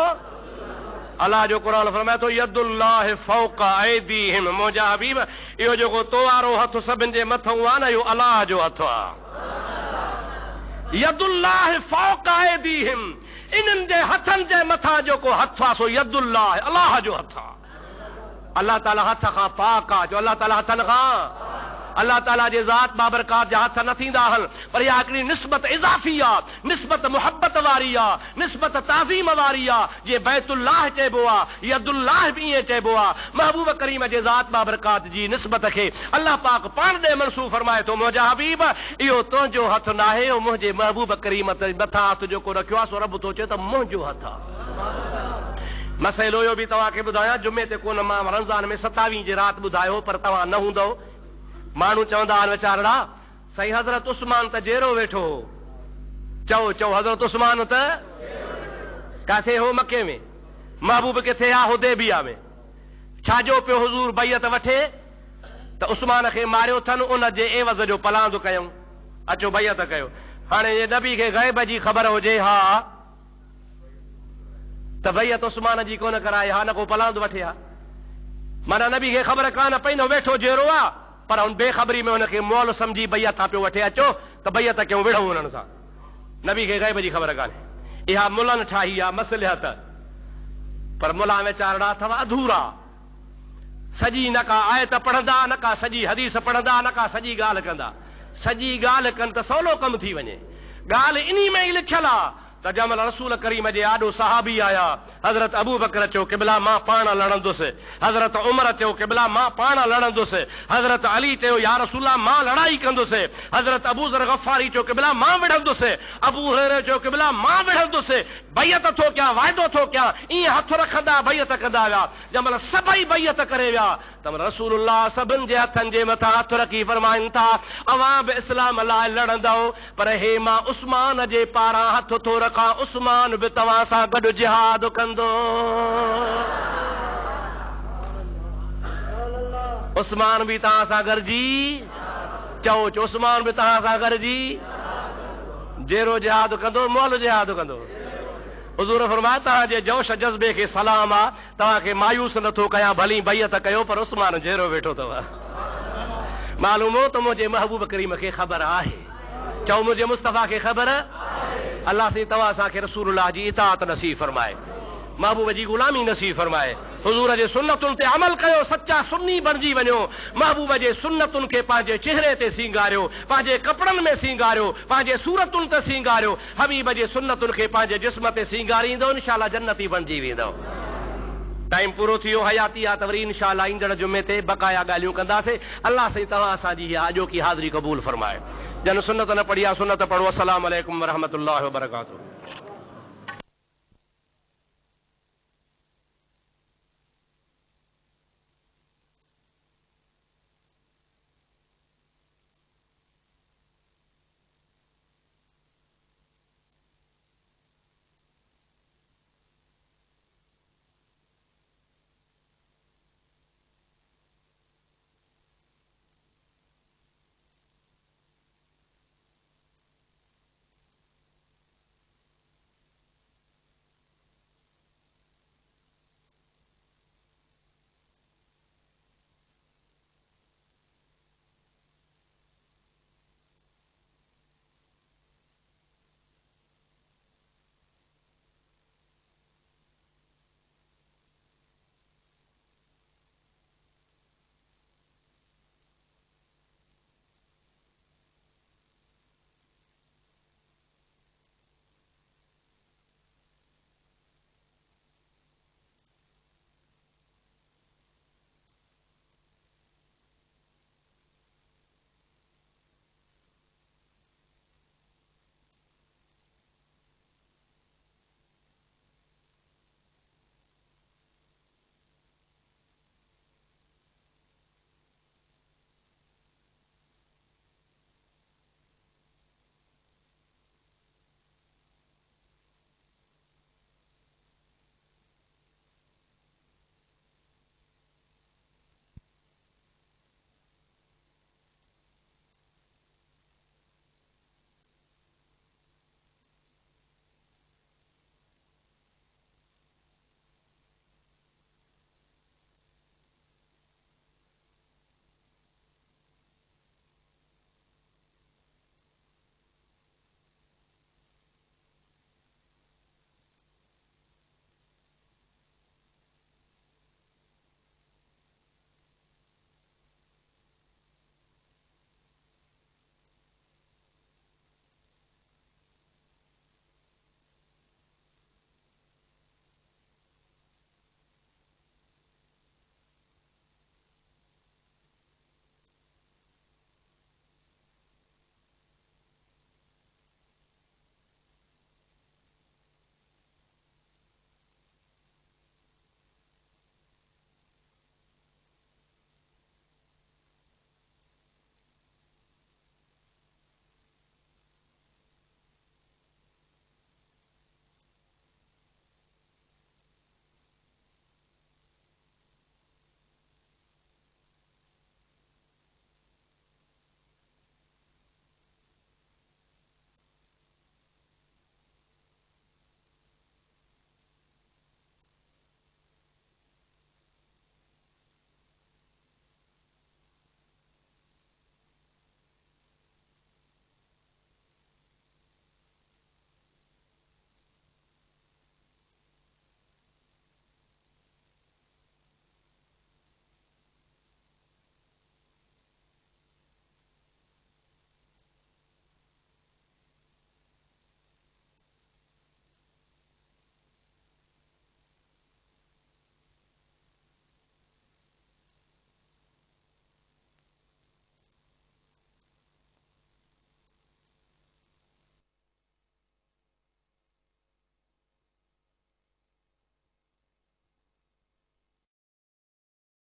Speaker 1: अल्लाह जो क़ुरान फरमाए थो यदुल्लाह फौक़ ऐदीहिम मुंहिंजा हबीब इहो जेको तो वारो हथ सभिनि जे मथां आहे न इहो अलाह जो हथ आहे यदुल्लाह फौक़ ऐदीहिम इन्हनि जे हथनि जे मथां जेको हथ आहे सो यदुल्लाह अलाह जो हथ आहे अल्लाह ताला हथ खां पाक आहे जो अल्लाह ताला हथनि खां अल्लाह ताला जे ज़ात बाबरकात जा हथ न थींदा आहिनि पर इहा हिकिड़ी निस्बत इज़ाफ़ी आहे निस्बत मुहबत वारी आहे निस्बत ताज़ीम वारी आहे जीअं बैतुल्लाह चइबो आहे यदुल्लाह बि ईअं चइबो आहे महबूब करीम जे ज़ात बाबरकात जी निस्बत खे अल्लाह पाक पाण ॾे मनसूब फरमाए थो मुंहिंजा हबीब इहो तुंहिंजो हथ न आहे मुंहिंजे महबूब करीम ते मथां हथ जेको रखियो आहे सो रब थो चए त मुंहिंजो हथ आहे। मसइलो इहो बि तव्हांखे ॿुधायां जुमे ते कोन मां रमज़ान में 27 जे राति ॿुधायो पर तव्हां न हूंदव माण्हू चवंदा आहिनि वीचारा साईं हज़रत उस्मान त जहिड़ो वेठो हो चओ चओ हज़रत उस्मान त किथे हो मके में महबूब किथे आहे हुदैबिया में छाजो पियो हुज़ूर बैयत वठे त उस्मान खे मारियो अथनि उन जे एवज़ जो पलांदो कयूं अचो बैयत कयो हाणे जे नबी खे ग़ैब जी ख़बर हुजे हा त बैयत उस्मान जी कोन कराए हा, न को पलांद वठे हा। माना नबी खे ख़बर कान पई न वेठो जहिड़ो आहे, पर हुन बेख़बरी में हुनखे मोल सम्झी बैयत था पियो वठे अचो त बैयत कयूं विढ़ूं हुननि सां। नबी खे ग़ैब जी ख़बर कान्हे। इहा मुलनि ठाही आहे मसलिहत, पर मुला वीचारा अथव अधूरा। सॼी न का आयत पढ़ंदा, न का सॼी हदीस पढ़ंदा, न का सॼी ॻाल्हि कंदा। सॼी ॻाल्हि कनि त सवलो कमु थी वञे। ॻाल्हि इन्ही में ई लिखियल आहे त जंहिंमहिल रसूल करीम जे आॾो सहाबी आया, हज़रत अबू बकर चयो क़िबला मां पाण लड़ंदुसि, हज़रत उमर चयो क़िबला मां पाण लड़ंदुसि, हज़रत अली चयो या रसूला मां लड़ाई कंदुसि, हज़रत अबू ज़र गफ़ारी चयो क़िबला मां विढ़ंदुसि, अबू हुरैरा चयो क़िबला मां विढ़ंदुसि। बैयत थो कयां, वाइदो थो कयां, ईअं हथ रखंदा बैयत कंदा विया। जंहिंमहिल सभई बैयत करे विया त रसूलुल्लाह सभिनि जे हथनि जे मथां हथ रखी फरमाइनि था अवां बि इस्लाम लाइ लड़ंदव, पर हे मां उस्मान जे पारां हथ थो रखां, उस्मान बि तव्हां सां गॾु जिहाद कंदो। उस्मान बि तव्हां सां गॾिजी, चओ चओ उस्मान बि तव्हां सां गॾिजी जहिड़ो जिहाद कंदो, मोल जिहाद कंदो। हुज़ूर फरमाया तव्हांजे जोश जज़्बे खे सलाम आहे, तव्हांखे मायूस नथो कयां, भली बैयत कयो, पर उस्मान जहिड़ो वेठो अथव। मालूम हो त मुंहिंजे महबूब करीम खे ख़बर आहे। चओ मुंहिंजे मुस्तफ़ा खे ख़बर। अल्लाह से तव्हां असांखे रसूलुल्लाह जी इताअत नसीब फरमाए, महबूब जी गुलामी नसीब फरमाए, हुज़ूर जे सुन्नतुनि ते अमल कयो, सच्चा सुन्नी बणिजी वञो, महबूब जे सुन्नतुनि खे पंहिंजे चेहरे ते सींगारियो, पंहिंजे कपिड़नि में सींगारियो, पंहिंजे सूरतुनि ते सींगारियो, हबीब जे सुन्नतुनि खे पंहिंजे जिस्म ते सींगारींदो, इंशाअल्लाह जन्नती बणिजी वेंदो। टाइम पूरो थी वियो, हयाती आहे त वरी इंशाअल्लाह ईंदड़ जुमे ते बक़ाया ॻाल्हियूं कंदासीं। अल्लाह साईं तव्हां असांजी इहा अॼोकी हाज़िरी क़बूल फरमाए। जन सुन्नत न पढ़ी आहे सुन्नत पढ़ो। अस्सलामु अलैकुम वरहमतुल्लाहि वबरकातुहू।